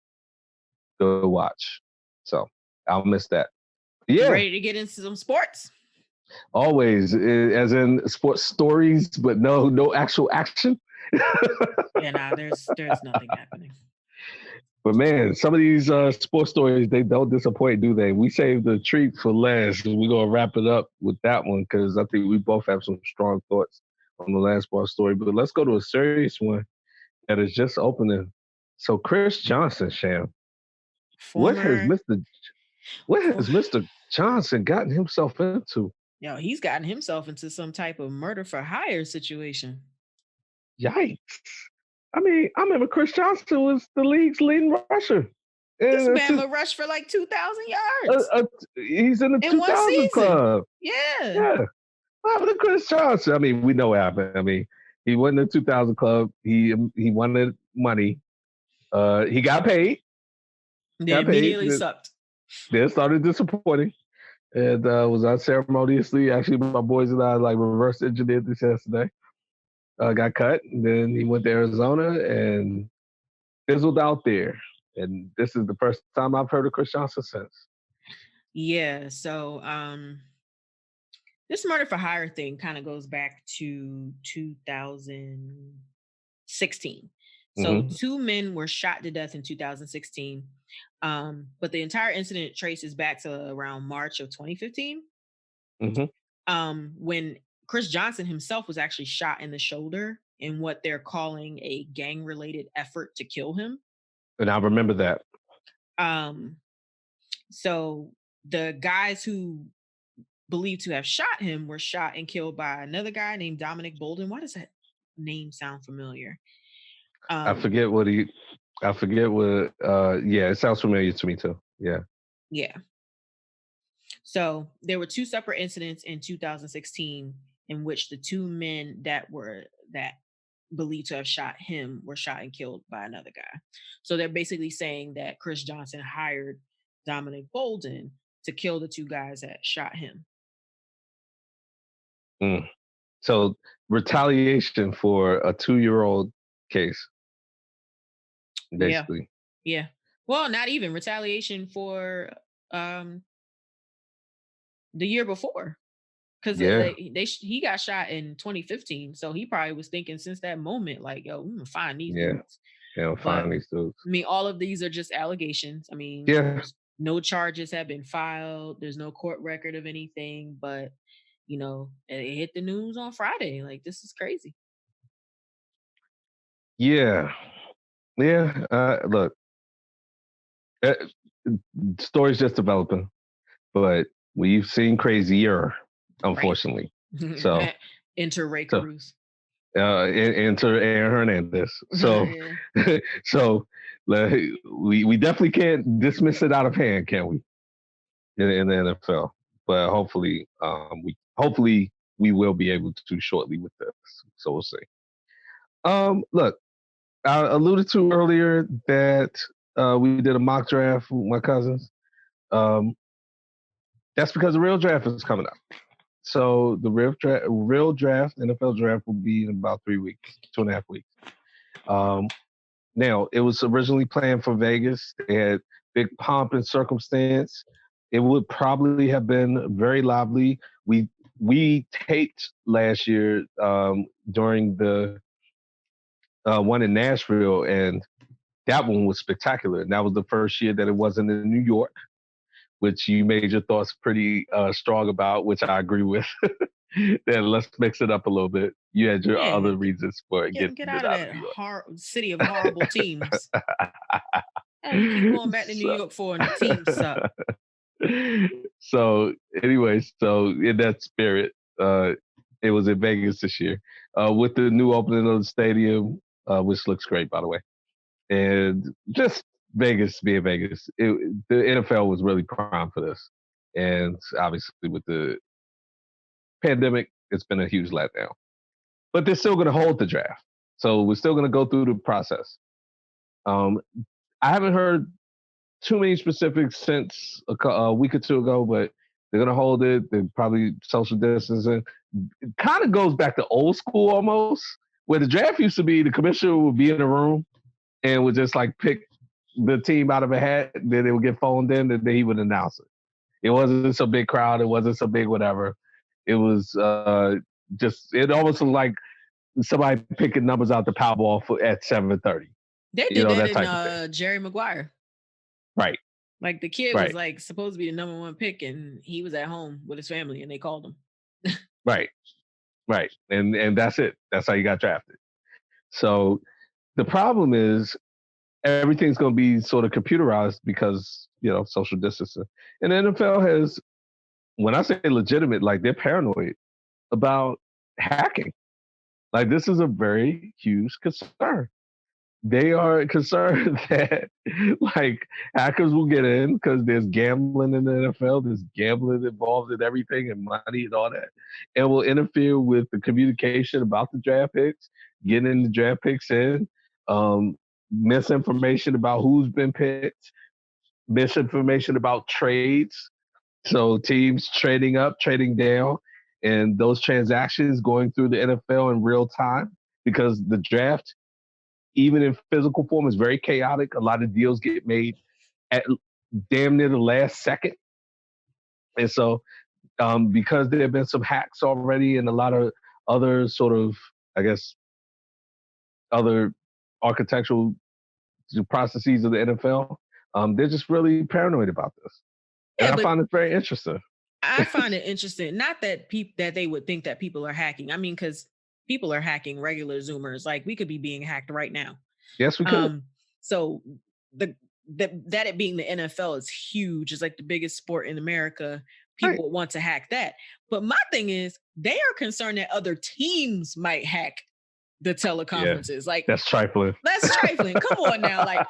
Good watch. So I'll miss that. Yeah. Ready to get into some sports? Always, as in sports stories, but no actual action. Yeah, nah, there's nothing happening. But man, some of these sports stories, they don't disappoint, do they? We saved the treat for last. We're going to wrap it up with that one because I think we both have some strong thoughts on the last sports story. But let's go to a serious one that is just opening. So Chris Johnson, Sham, what has Mr. Johnson gotten himself into? Yo, he's gotten himself into some type of murder for hire situation. Yikes. I mean, I remember Chris Johnson was the league's leading rusher. This man rushed for like 2,000 yards. He's in the 2,000 club. Yeah. What happened to Chris Johnson? I mean, we know what happened. I mean, he went in the 2,000 club. He wanted money. He got paid. Yeah, immediately sucked. Then started disappointing. And was unceremoniously, actually, my boys and I reverse engineered this yesterday. Got cut. And then he went to Arizona and fizzled out there. And this is the first time I've heard of Chris Johnson since. Yeah. So this murder for hire thing kind of goes back to 2016. So 2 men were shot to death in 2016. But the entire incident traces back to around March of 2015. When Chris Johnson himself was actually shot in the shoulder in what they're calling a gang-related effort to kill him. And I remember that. So the guys who believed to have shot him were shot and killed by another guy named Dominic Bolden. Why does that name sound familiar? I forget what it sounds familiar to me too. Yeah. So there were 2 separate incidents in 2016 in which the 2 men that believed to have shot him were shot and killed by another guy. So they're basically saying that Chris Johnson hired Dominic Bolden to kill the 2 guys that shot him. Mm. So retaliation for a 2-year-old case, Yeah. basically. Yeah. Well, not even retaliation for um the year before. Because Yeah, he got shot in 2015, so he probably was thinking since that moment, like, "Yo, I'm gonna find these yeah. dudes." But Find these dudes. I mean, all of these are just allegations. I mean, Yeah, there's no charges have been filed. There's no court record of anything, but it hit the news on Friday. Like, this is crazy. yeah, yeah. Look, uh, story's just developing, but we've seen crazier, Right. unfortunately. So, Enter Ray so Caruth. enter Aaron Hernandez. So, Yeah. so like, we definitely can't dismiss it out of hand, can we? In the NFL, but hopefully we will be able to shortly with this. So we'll see. Look, I alluded to earlier that we did a mock draft with my cousins. Um, that's because the real draft is coming up. So the real draft, NFL draft, will be in about 3 weeks, 2.5 weeks. Um, Now, it was originally planned for Vegas. They had big pomp and circumstance. It would probably have been very lively. We taped last year during the one in Nashville, and that one was spectacular. And that was the first year that it wasn't in New York, which you made your thoughts pretty strong about, which I agree with. Then let's mix it up a little bit. You had your Yeah. other reasons for getting Get it out of out of that New York. city of horrible teams. Yeah, you keep going back to New So, York for and the team suck. so anyway, so in that spirit, it was in Vegas this year with the new opening of the stadium, which looks great, by the way, and just Vegas being Vegas. The NFL was really primed for this, and obviously with the pandemic, it's been a huge letdown. But they're still going to hold the draft, so we're still going to go through the process. Um, I haven't heard too many specifics since a week or two ago, but they're gonna hold it. They're probably social distancing. It kind of goes back to old school almost, where the draft used to be the commissioner would be in the room and would just like pick the team out of a hat. Then they would get phoned in, and then he would announce it. It wasn't so big crowd. It wasn't so big whatever. It was just it almost looked like somebody picking numbers out the Powerball at 7:30. They did that That in type of thing. Jerry Maguire. Right. Like the kid was Right. like supposed to be the number one pick, and he was at home with his family, and they called him. Right. Right. And that's it. That's how you got drafted. So the problem is everything's going to be sort of computerized because, social distancing. And the NFL has, when I say legitimate, like they're paranoid about hacking. Like this is a very huge concern. They are concerned that like hackers will get in because there's gambling in the NFL, there's gambling involved in everything and money and all that, and will interfere with the communication about the draft picks, getting the draft picks in, um, misinformation about who's been picked, misinformation about trades. So teams trading up, trading down, and those transactions going through the NFL in real time because the draft even in physical form, is very chaotic. A lot of deals get made at damn near the last second. And so, because there have been some hacks already and a lot of other sort of, I guess, other architectural processes of the NFL, they're just really paranoid about this. And Yeah, I but find it very interesting. I find it interesting. Not that that they would think that people are hacking. I mean, because people are hacking regular Zoomers. Like we could be being hacked right now. Yes, we could. So the that it being the NFL is huge. It's like the biggest sport in America. Right. People want to hack that. But my thing is, they are concerned that other teams might hack the teleconferences. Yeah, like that's trifling. That's trifling. Come on now, like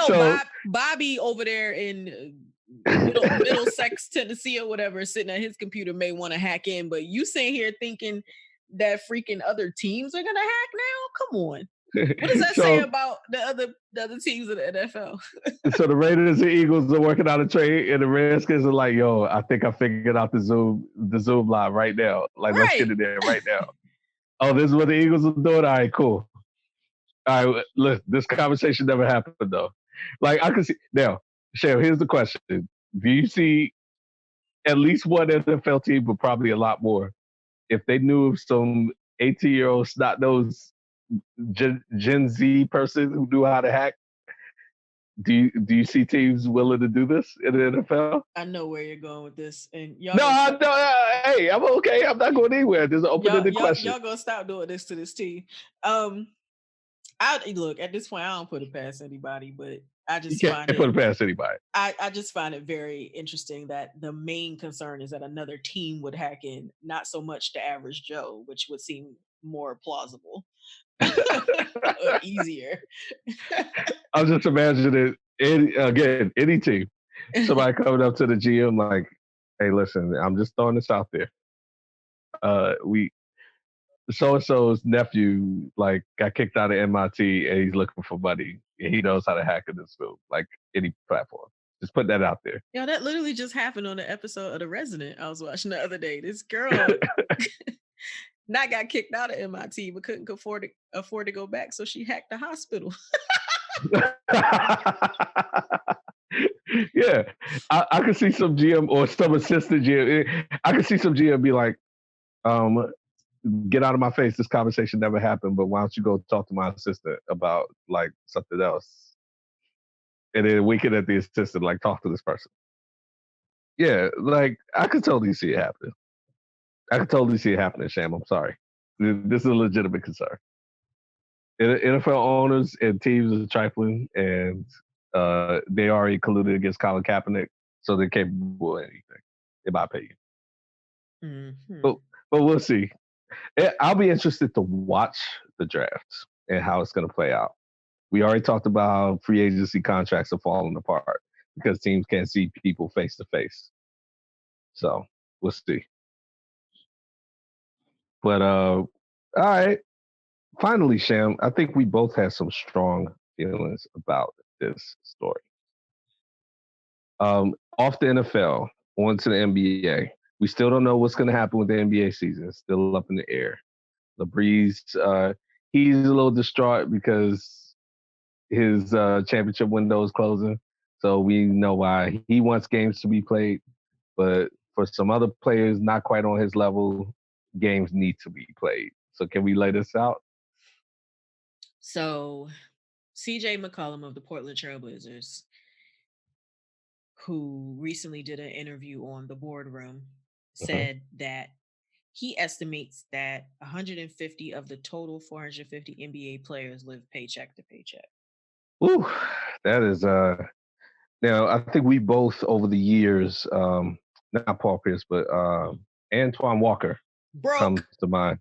So, Bobby over there in Middlesex, Tennessee, or whatever, sitting at his computer may want to hack in, but you sitting here thinking that freaking other teams are gonna hack now? Come on. What does that say about the other teams in the NFL? So the Raiders and Eagles are working out a trade, and the Redskins are like, "Yo, I think I figured out the Zoom live right now. Like, let's get Right. in there right now." Oh, this is what the Eagles are doing. All right, cool. All right, look, this conversation never happened though. Like, I can see now. Cheryl, here's the question: do you see at least one NFL team, but probably a lot more, if they knew of some 18-year-old snot-nosed Gen Z person who knew how to hack? Do you see teams willing to do this in the NFL? I know where you're going with this, and No, hey, I'm okay. I'm not going anywhere. There's an open-ended question. y'all gonna stop doing this to this team. I look at this point, I don't put it past anybody, but I You just can't find put it. it past anybody. I just find it very interesting that the main concern is that another team would hack in, not so much the average Joe, which would seem more plausible or easier. I'm just imagining any team, somebody coming up to the GM like, "Hey, listen, I'm just throwing this out there. We so and so's nephew like got kicked out of MIT and he's looking for money. And he knows how to hack in this field, like any platform. Just put that out there." Yeah, that literally just happened on the episode of The Resident I was watching the other day. This girl not got kicked out of MIT, but couldn't afford to go back, so she hacked the hospital. Yeah, I could see some GM or some assistant GM. I could see some GM be like, "Get out of my face. This conversation never happened. But why don't you go talk to my assistant about like something else?" And then winking at the assistant, like, "Talk to this person." Yeah, like I could totally see it happening. I could totally see it happening, Sham. I'm sorry. This is a legitimate concern. NFL owners and teams are trifling, and they already colluded against Colin Kaepernick, so they're capable of anything, in my opinion. Mm-hmm. But we'll see. I'll be interested to watch the draft and how it's going to play out. We already talked about how free agency contracts are falling apart because teams can't see people face to face. So we'll see. But all right. Finally, Sham, I think we both have some strong feelings about this story. Off the NFL, on to the NBA. We still don't know what's going to happen with the NBA season. It's still up in the air. LeBreeze, he's a little distraught because his championship window is closing. So we know why he wants games to be played. But for some other players not quite on his level, games need to be played. So can we lay this out? So CJ McCollum of the Portland Trailblazers, who recently did an interview on the boardroom, said that he estimates that 150 of the total 450 NBA players live paycheck to paycheck. Ooh, that is now I think we both over the years, not Paul Pierce, but Antoine Walker comes to mind.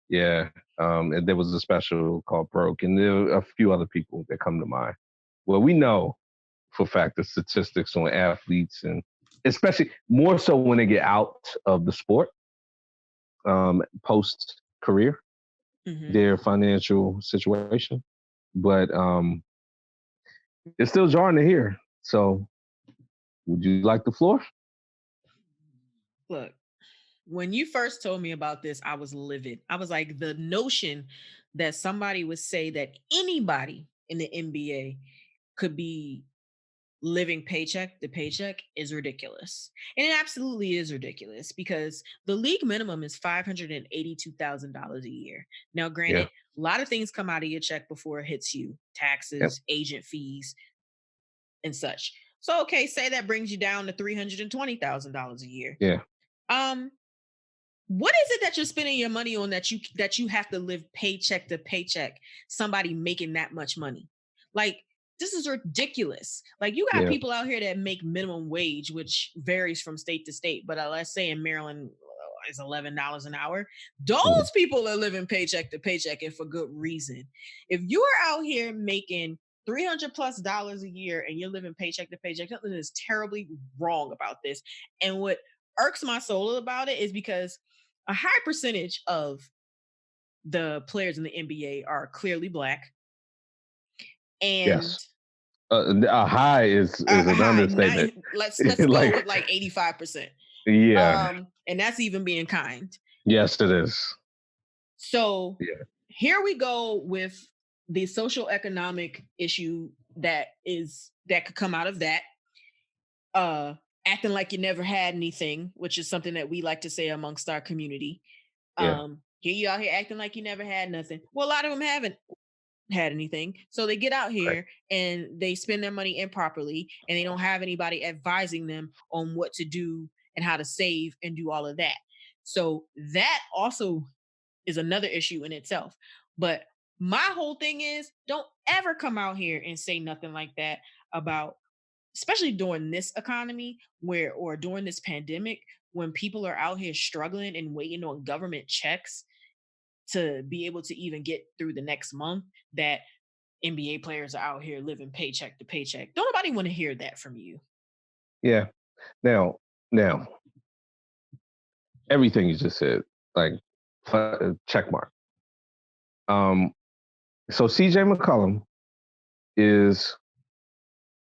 Yeah. And there was a special called Broke, and there are a few other people that come to mind. Well, we know for a fact the statistics on athletes, and especially more so when they get out of the sport, post career, their financial situation. But it's still jarring to hear. So would you like the floor? Look, when you first told me about this, I was livid. I was like, the notion that somebody would say that anybody in the NBA could be living paycheck to paycheck is ridiculous. And it absolutely is ridiculous because the league minimum is $582,000 a year. Now, granted, a lot of things come out of your check before it hits you: taxes, agent fees, and such. So, okay, say that brings you down to $320,000 a year. Yeah. What is it that you're spending your money on that you have to live paycheck to paycheck? Somebody making that much money, like, this is ridiculous. Like, you got people out here that make minimum wage, which varies from state to state, but let's say in Maryland is $11 an hour. Those people are living paycheck to paycheck, and for good reason. If you are out here making $300+ a year and you're living paycheck to paycheck, something is terribly wrong about this. And what irks my soul about it is because a high percentage of the players in the NBA are clearly Black. And yes. A high is an understatement. Let's Like, go with like 85%. Yeah. And that's even being kind. Yes, it is. So here we go with the social economic issue that could come out of that. Acting like you never had anything, which is something that we like to say amongst our community. Here you out here acting like you never had nothing. Well, a lot of them haven't had anything. So they get out here and they spend their money improperly, and they don't have anybody advising them on what to do and how to save and do all of that. So that also is another issue in itself. But my whole thing is, don't ever come out here and say nothing like that about, especially during this economy or during this pandemic, when people are out here struggling and waiting on government checks to be able to even get through the next month, that NBA players are out here living paycheck to paycheck. Don't nobody want to hear that from you. Yeah. Now, everything you just said, like, check mark. So CJ McCollum is,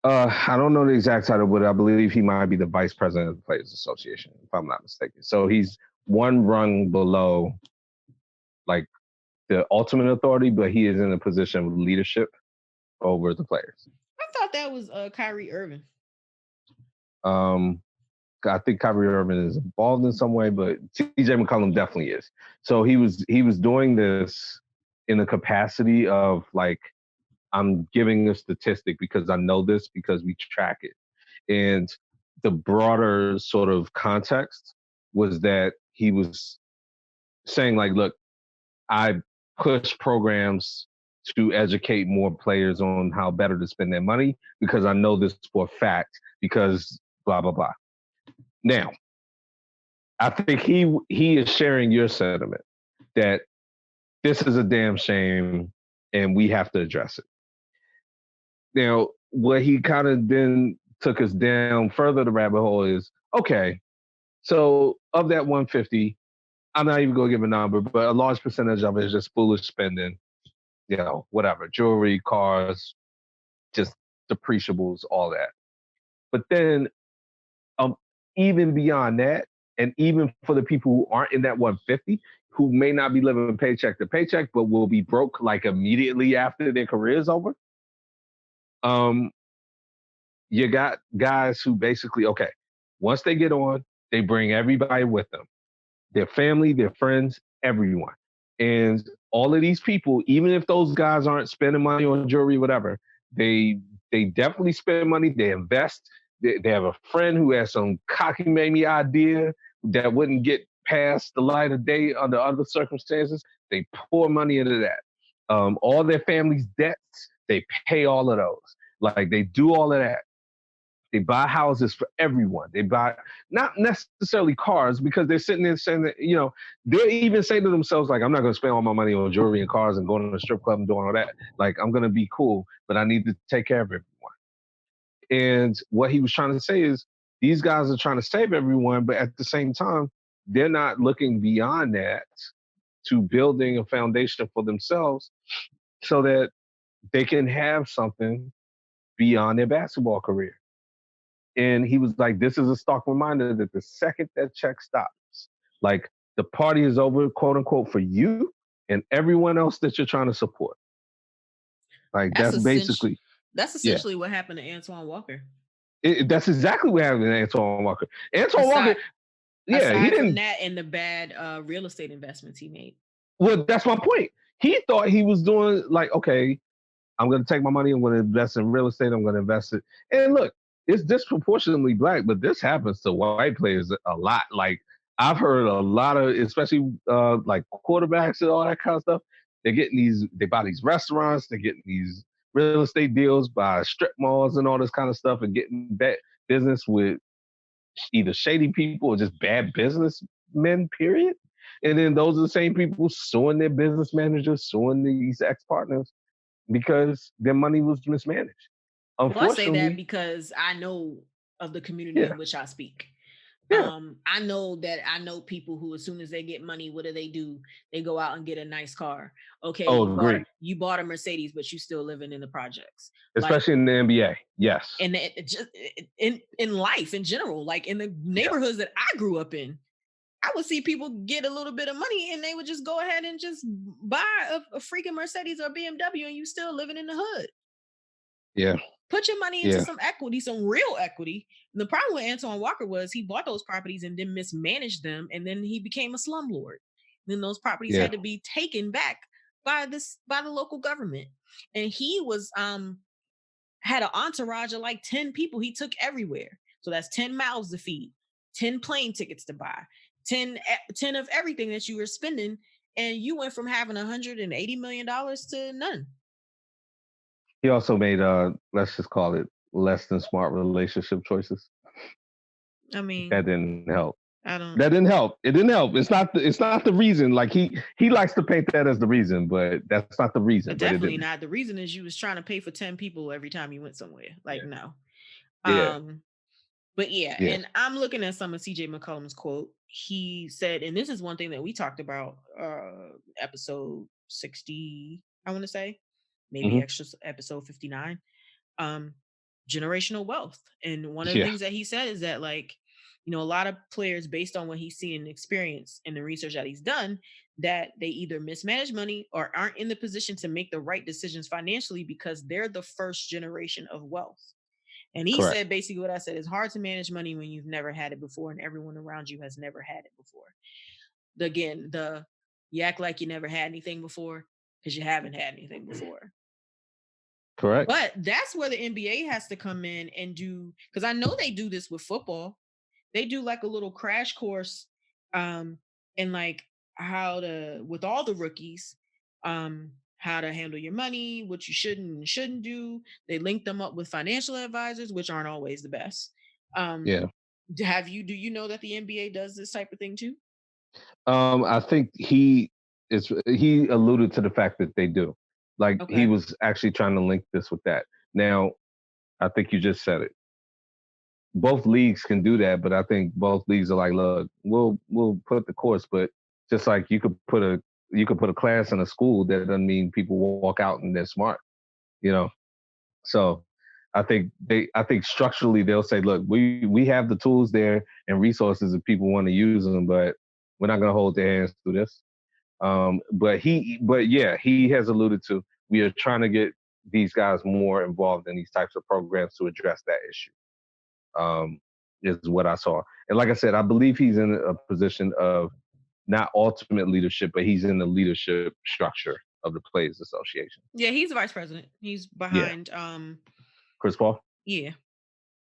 I don't know the exact title, but I believe he might be the vice president of the Players Association, if I'm not mistaken. So he's one rung below, like, the ultimate authority, but he is in a position of leadership over the players. I thought that was Kyrie Irving. I think Kyrie Irving is involved in some way, but CJ McCollum definitely is. So he was doing this in the capacity of, like, I'm giving a statistic because I know this because we track it. And the broader sort of context was that he was saying, like, look, I push programs to educate more players on how better to spend their money because I know this for a fact because blah, blah, blah. Now, I think he is sharing your sentiment that this is a damn shame and we have to address it. Now, what he kind of then took us down further the rabbit hole is, okay, so of that 150, I'm not even going to give a number, but a large percentage of it is just foolish spending, whatever, jewelry, cars, just depreciables, all that. But then even beyond that, and even for the people who aren't in that 150, who may not be living paycheck to paycheck, but will be broke like immediately after their career is over, you got guys who basically, okay, once they get on, they bring everybody with them, their family, their friends, everyone. And all of these people, even if those guys aren't spending money on jewelry, whatever, they definitely spend money. They invest. They have a friend who has some cockamamie idea that wouldn't get past the light of day under other circumstances. They pour money into that. All their family's debts, they pay all of those. Like, they do all of that. They buy houses for everyone. They buy not necessarily cars because they're sitting there saying that, they even say to themselves, like, I'm not going to spend all my money on jewelry and cars and going to a strip club and doing all that. Like, I'm going to be cool, but I need to take care of everyone. And what he was trying to say is these guys are trying to save everyone, but at the same time, they're not looking beyond that to building a foundation for themselves so that they can have something beyond their basketball career. And he was like, this is a stark reminder that the second that check stops, like, the party is over, quote unquote, for you and everyone else that you're trying to support. Like, that's basically. That's essentially what happened to Antoine Walker. That's exactly what happened to Antoine Walker. Walker, he didn't. From that and the bad real estate investments he made. Well, that's my point. He thought he was doing, like, okay, I'm going to take my money, I'm going to invest in real estate, I'm going to invest it. And look, it's disproportionately Black, but this happens to white players a lot. Like, I've heard a lot of, especially like quarterbacks and all that kind of stuff. They buy these restaurants, they're getting these real estate deals by strip malls and all this kind of stuff, and getting bad business with either shady people or just bad businessmen, period. And then those are the same people suing their business managers, suing these ex-partners because their money was mismanaged. Unfortunately, I say that because I know of the community in which I speak. Yeah. I know people who, as soon as they get money, what do? They go out and get a nice car. Okay, Oh, agree. you bought a Mercedes, but you still living in the projects. Like, Especially in the NBA. Yes. and it just in life in general, like in the Yeah. neighborhoods that I grew up in, I would see people get a little bit of money and they would just go ahead and just buy a freaking Mercedes or BMW, and you still living in the hood. Yeah. Put your money into some equity, some real equity. And the problem with Antoine Walker was he bought those properties and then mismanaged them, and then he became a slumlord. Then those properties Yeah. had to be taken back by the local government. And he was had an entourage of like 10 people he took everywhere. So that's 10 mouths to feed, 10 plane tickets to buy, 10 of everything that you were spending, and you went from having $180 million to none. He also made let's just call it less than smart relationship choices. I mean, that didn't help. I don't. That didn't help. It didn't help. It's not the reason. Like he likes to paint that as the reason, but that's not the reason. Definitely not. The reason is you was trying to pay for 10 people every time you went somewhere. Like, no. Yeah. But yeah, and I'm looking at some of CJ McCollum's quote. He said, and this is one thing that we talked about episode 60, I want to say, maybe extra episode 59. Generational wealth. And one of the things that he said is that, like, you know, a lot of players, based on what he's seen and experience and the research that he's done, that they either mismanage money or aren't in the position to make the right decisions financially because they're the first generation of wealth. And he said basically what I said: it's hard to manage money when you've never had it before and everyone around you has never had it before. You act like you never had anything before because you haven't had anything before. Correct. But that's where the NBA has to come in and do, because I know they do this with football. They do like a little crash course and like how to, with all the rookies, how to handle your money, what you should and shouldn't do. They link them up with financial advisors, which aren't always the best. Do you know that the NBA does this type of thing too? I think he alluded to the fact that they do. Like he was actually trying to link this with that. Now, I think you just said it. Both leagues can do that, but I think both leagues are like, look, we'll put the course, but just like you could put a class in a school, that doesn't mean people will walk out and they're smart, you know. So I think structurally they'll say, look, we have the tools there and resources if people want to use them, but we're not going to hold their hands through this. But he has alluded to, we are trying to get these guys more involved in these types of programs to address that issue. Is what I saw. And like I said, I believe he's in a position of not ultimate leadership, but he's in the leadership structure of the Players Association. Yeah, he's the vice president. He's behind Chris Paul? Yeah.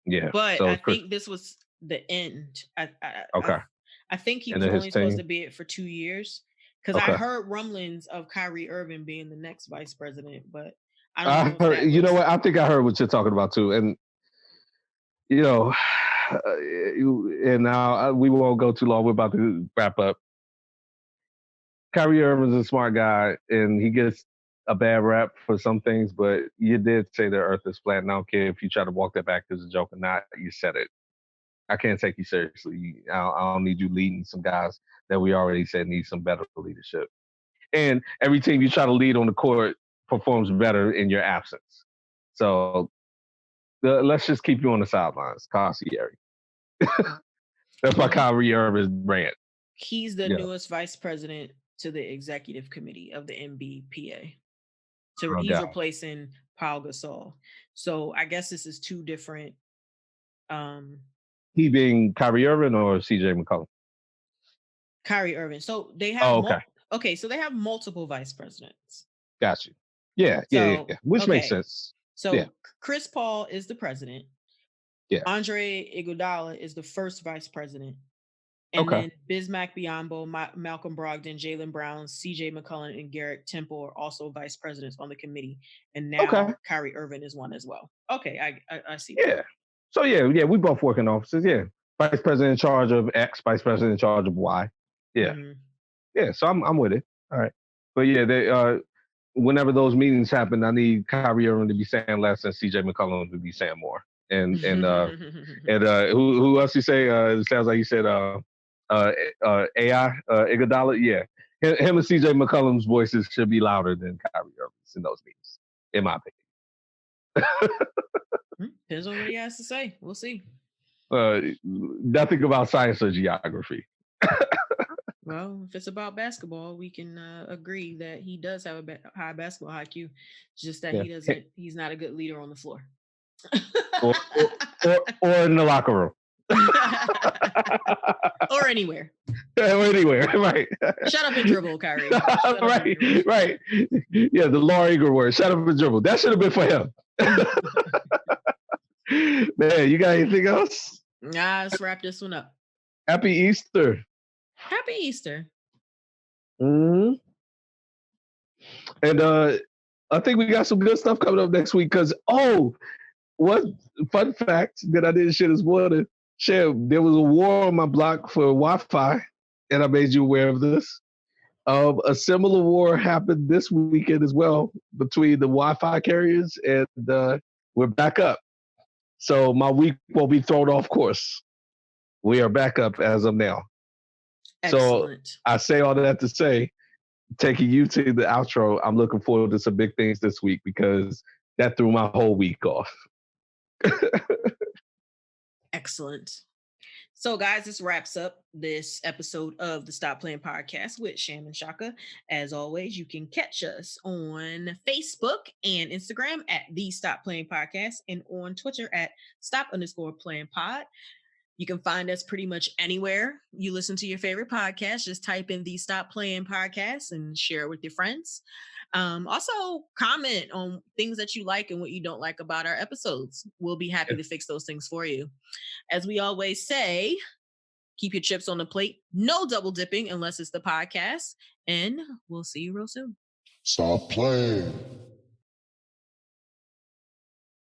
Yeah. But I think this was the end. I think he was only supposed to be it for 2 years. Because I heard rumblings of Kyrie Irving being the next vice president, but I don't know. You know what? I think I heard what you're talking about too. And you know, and now we won't go too long. We're about to wrap up. Kyrie Irving's a smart guy, and he gets a bad rap for some things, but you did say the earth is flat, and I don't care if you try to walk that back as a joke or not. You said it. I can't take you seriously. I don't need you leading some guys that we already said need some better leadership. And every team you try to lead on the court performs better in your absence. So let's just keep you on the sidelines, concierge. That's my Kyrie Irving rant. He's the newest vice president to the executive committee of the NBPA. So he's replacing Paul Gasol. So I guess this is two different. He being Kyrie Irving or CJ McCollum? Kyrie Irving. So they have. So they have multiple vice presidents. Got you. Yeah. Which makes sense. So Chris Paul is the president. Yeah. Andre Iguodala is the first vice president. And then Bismack Biyombo, Malcolm Brogdon, Jaylen Brown, CJ McCollum, and Garrett Temple are also vice presidents on the committee. And now Kyrie Irving is one as well. Okay, I see. Yeah. So we both work in offices. Yeah. Vice president in charge of X, vice president in charge of Y. Yeah. Mm-hmm. Yeah. So I'm with it. All right. But yeah, they whenever those meetings happen, I need Kyrie Irving to be saying less and CJ McCollum to be saying more. and who else you say? It sounds like you said AI Iguodala. Yeah, him and CJ McCollum's voices should be louder than Kyrie Irving's in those meetings, in my opinion. Depends on what he has to say. We'll see. Nothing about science or geography. Well, if it's about basketball, we can agree that he does have a high basketball IQ. Just that he's not a good leader on the floor. or in the locker room. Or anywhere. Or anywhere, right. Shut up and dribble, Kyrie. Right. Yeah, the Laura Ingram word. Shut up and dribble. That should have been for him. Man, you got anything else? Nah, let's wrap this one up. Happy Easter. Happy Easter. Mm-hmm. And I think we got some good stuff coming up next week because, what fun fact that I didn't share this morning, there was a war on my block for Wi-Fi, and I made you aware of this. A similar war happened this weekend as well between the Wi-Fi carriers, and we're back up. So my week will be thrown off course. We are back up as of now. Excellent. So I say all that to say, taking you to the outro, I'm looking forward to some big things this week because that threw my whole week off. Excellent. So, guys, this wraps up this episode of the Stop Playing Podcast with Sham and Shaka. As always, you can catch us on Facebook and Instagram at the Stop Playing Podcast and on Twitter at stop_playing pod. You can find us pretty much anywhere you listen to your favorite podcast. Just type in the Stop Playing Podcast and share it with your friends. Also, comment on things that you like and what you don't like about our episodes. We'll be happy to fix those things for you. As we always say, keep your chips on the plate. No double dipping unless it's the podcast. And we'll see you real soon. Stop playing.